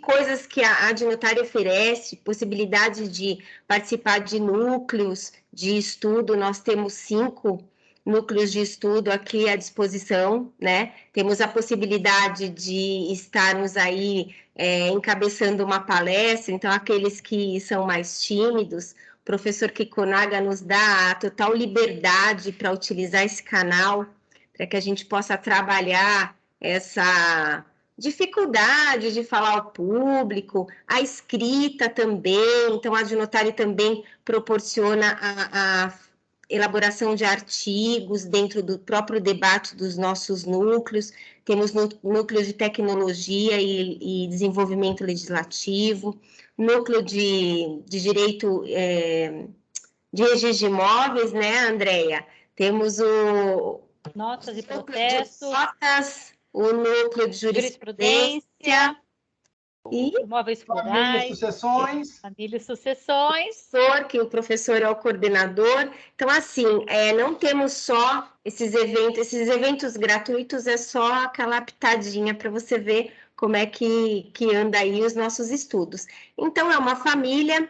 coisas que a Adnotare oferece, possibilidade de participar de núcleos de estudo, nós temos 5 núcleos de estudo aqui à disposição, né? Temos a possibilidade de estarmos aí encabeçando uma palestra, então aqueles que são mais tímidos, o professor Kikunaga nos dá a total liberdade para utilizar esse canal, para que a gente possa trabalhar essa dificuldade de falar ao público, a escrita também. Então, a Adnotare também proporciona elaboração de artigos dentro do próprio debate dos nossos núcleos, temos núcleo de tecnologia e desenvolvimento legislativo, núcleo de direito de registro de imóveis, né, Andréia? Temos o Notas e núcleo protestos, de notas, o núcleo de jurisprudência e imóveis Família e plurais, sucessões. família e sucessões. Que o professor é o coordenador. Então, assim, não temos só esses eventos gratuitos, é só aquela pitadinha para você ver como é que anda aí os nossos estudos. Então, é uma família,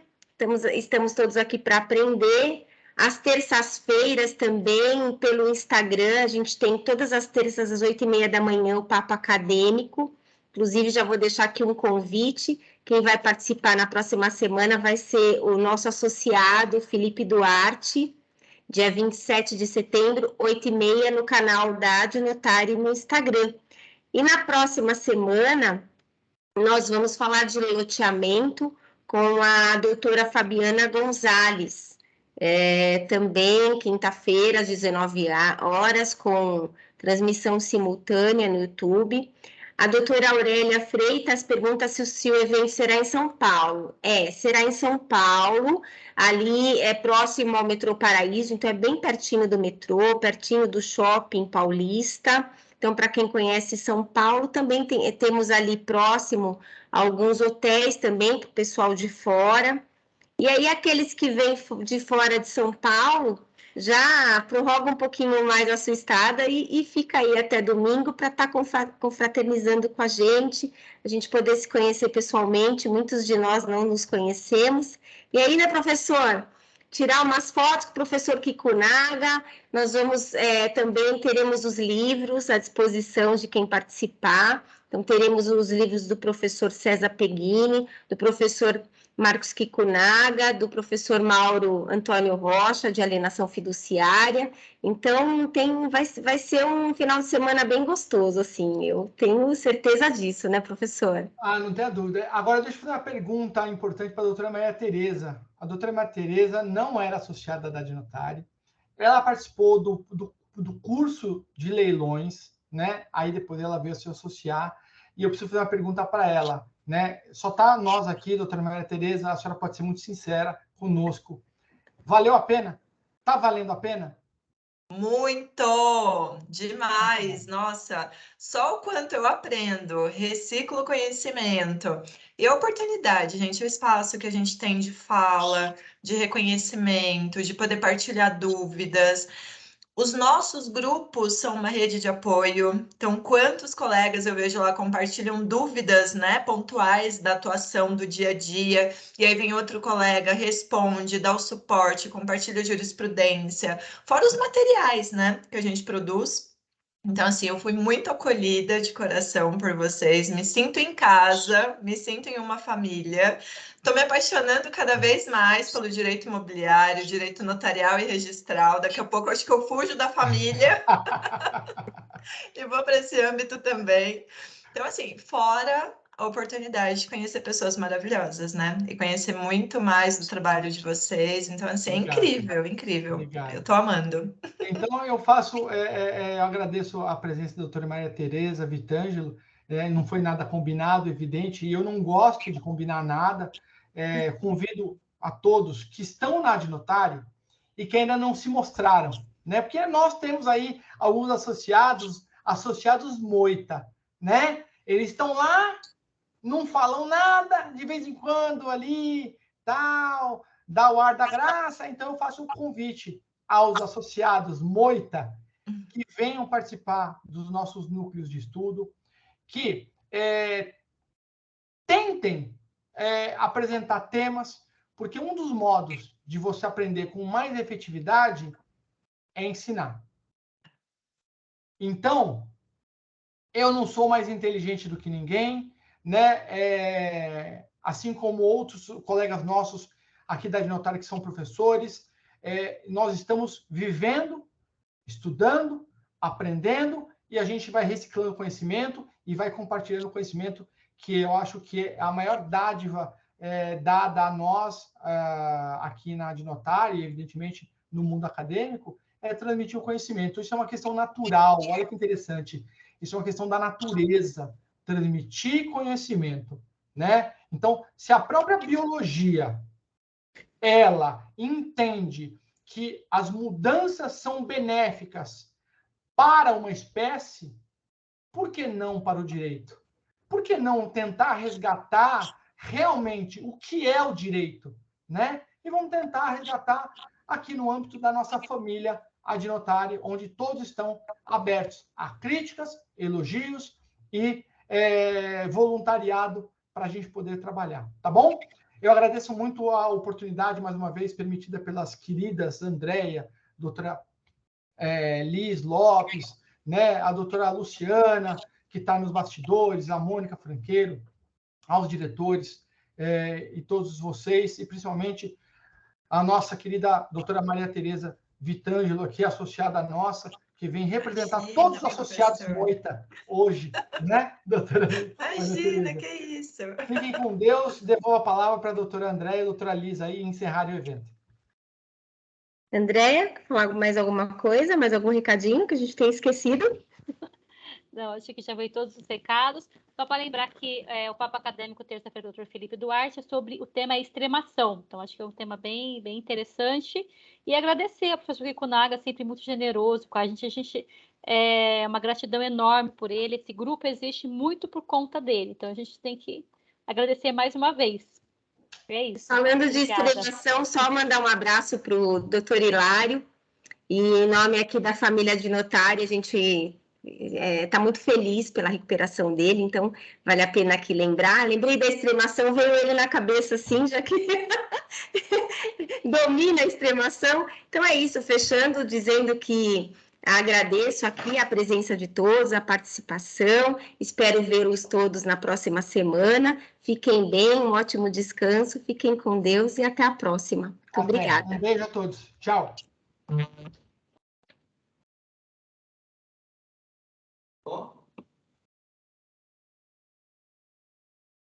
estamos todos aqui para aprender. Às terças-feiras também, pelo Instagram, a gente tem todas as terças às 8h30 da manhã o Papo Acadêmico. Inclusive, já vou deixar aqui um convite. Quem vai participar na próxima semana vai ser o nosso associado, Felipe Duarte, dia 27 de setembro, 8h30, no canal da Adnotário no Instagram. E na próxima semana, nós vamos falar de loteamento com a doutora Fabiana Gonzalez. Também quinta-feira, às 19 horas, com transmissão simultânea no YouTube. A doutora Aurélia Freitas pergunta se o evento será em São Paulo. Será em São Paulo, ali é próximo ao metrô Paraíso, então é bem pertinho do metrô, pertinho do shopping paulista. Então, para quem conhece São Paulo, também temos ali próximo alguns hotéis também para o pessoal de fora. E aí, aqueles que vêm de fora de São Paulo, já prorroga um pouquinho mais a sua estada e fica aí até domingo para estar confraternizando com a gente poder se conhecer pessoalmente. Muitos de nós não nos conhecemos. E aí, né, professor? Tirar umas fotos com o professor Kikunaga. Nós vamos também teremos os livros à disposição de quem participar. Então, teremos os livros do professor César Peguini, do professor Marcos Kikunaga, do professor Mauro Antônio Rocha, de alienação fiduciária. Então, vai ser um final de semana bem gostoso, assim, eu tenho certeza disso, né, professor? Não tenha dúvida. Agora, deixa eu fazer uma pergunta importante para a doutora Maria Tereza. A doutora Maria Tereza não era associada da Adnotário. Ela participou do curso de leilões, né? Aí depois ela veio se associar. E eu preciso fazer uma pergunta para ela, né? Só tá nós aqui, doutora Maria Tereza, a senhora pode ser muito sincera conosco. Valeu a pena? Tá valendo a pena? Muito! Demais! Nossa, só o quanto eu aprendo, reciclo conhecimento. E a oportunidade, gente, o espaço que a gente tem de fala, de reconhecimento, de poder partilhar dúvidas. Os nossos grupos são uma rede de apoio. Então, quantos colegas eu vejo lá compartilham dúvidas, né, pontuais da atuação do dia a dia, e aí vem outro colega, responde, dá o suporte, compartilha jurisprudência, fora os materiais, né, que a gente produz. Então, assim, eu fui muito acolhida de coração por vocês, me sinto em casa, me sinto em uma família. Estou me apaixonando cada vez mais pelo direito imobiliário, direito notarial e registral. Daqui a pouco acho que eu fujo da família e vou para esse âmbito também. Então, assim, fora a oportunidade de conhecer pessoas maravilhosas, né? E conhecer muito mais do trabalho de vocês. Então, assim, é incrível, incrível. Obrigado. Eu estou amando. Então, eu faço, eu agradeço a presença da doutora Maria Tereza Vitângelo. Não foi nada combinado, evidente, e eu não gosto de combinar nada. Convido a todos que estão na Adnotário e que ainda não se mostraram, né? Porque nós temos aí alguns associados moita, né? Eles estão lá, não falam nada, de vez em quando ali, tal, dá o ar da graça. Então, eu faço um convite aos associados moita que venham participar dos nossos núcleos de estudo, que tentem apresentar temas, porque um dos modos de você aprender com mais efetividade é ensinar. Então, eu não sou mais inteligente do que ninguém, né? Assim como outros colegas nossos aqui da Adnotário que são professores, nós estamos vivendo, estudando, aprendendo, e a gente vai reciclando conhecimento e vai compartilhando conhecimento, que eu acho que é a maior dádiva dada a nós aqui na Adnotário, e evidentemente no mundo acadêmico é transmitir o conhecimento. Isso é uma questão natural, olha que interessante. Isso é uma questão da natureza, transmitir conhecimento, né? Então, se a própria biologia, ela entende que as mudanças são benéficas para uma espécie, por que não para o direito? Por que não tentar resgatar realmente o que é o direito, né? E vamos tentar resgatar aqui no âmbito da nossa família Ad Notari, onde todos estão abertos a críticas, elogios e voluntariado para a gente poder trabalhar, tá bom? Eu agradeço muito a oportunidade, mais uma vez, permitida pelas queridas Andréia, doutora Liz Lopes, né, a doutora Luciana, que está nos bastidores, a Mônica Franqueiro, aos diretores e todos vocês, e principalmente a nossa querida doutora Maria Tereza Vitângelo, aqui associada nossa, que vem representar todos os associados Moita hoje, né, doutora? Imagina, que isso! Fiquem com Deus, devolvo a palavra para a doutora Andréia e a doutora Liz aí encerrarem o evento. Andréia, falar mais alguma coisa, mais algum recadinho que a gente tenha esquecido? Não, acho que já veio todos os recados. Só para lembrar que o Papo Acadêmico, terça-feira, do Dr. Felipe Duarte, é sobre o tema extremação. Então, acho que é um tema bem, bem interessante. E agradecer ao professor Kikunaga, sempre muito generoso com a gente. A gente uma gratidão enorme por ele. Esse grupo existe muito por conta dele. Então, a gente tem que agradecer mais uma vez. É isso. Falando de extremação, só mandar um abraço para o doutor Hilário. E em nome aqui da família de notário, a gente está muito feliz pela recuperação dele, então vale a pena aqui lembrar. Lembrei da extremação, veio ele na cabeça assim, já que domina a extremação. Então é isso, fechando, dizendo que agradeço aqui a presença de todos, a participação, espero vê-los todos na próxima semana. Fiquem bem, um ótimo descanso, fiquem com Deus e até a próxima. Muito obrigada. Um beijo a todos. Tchau. Bom.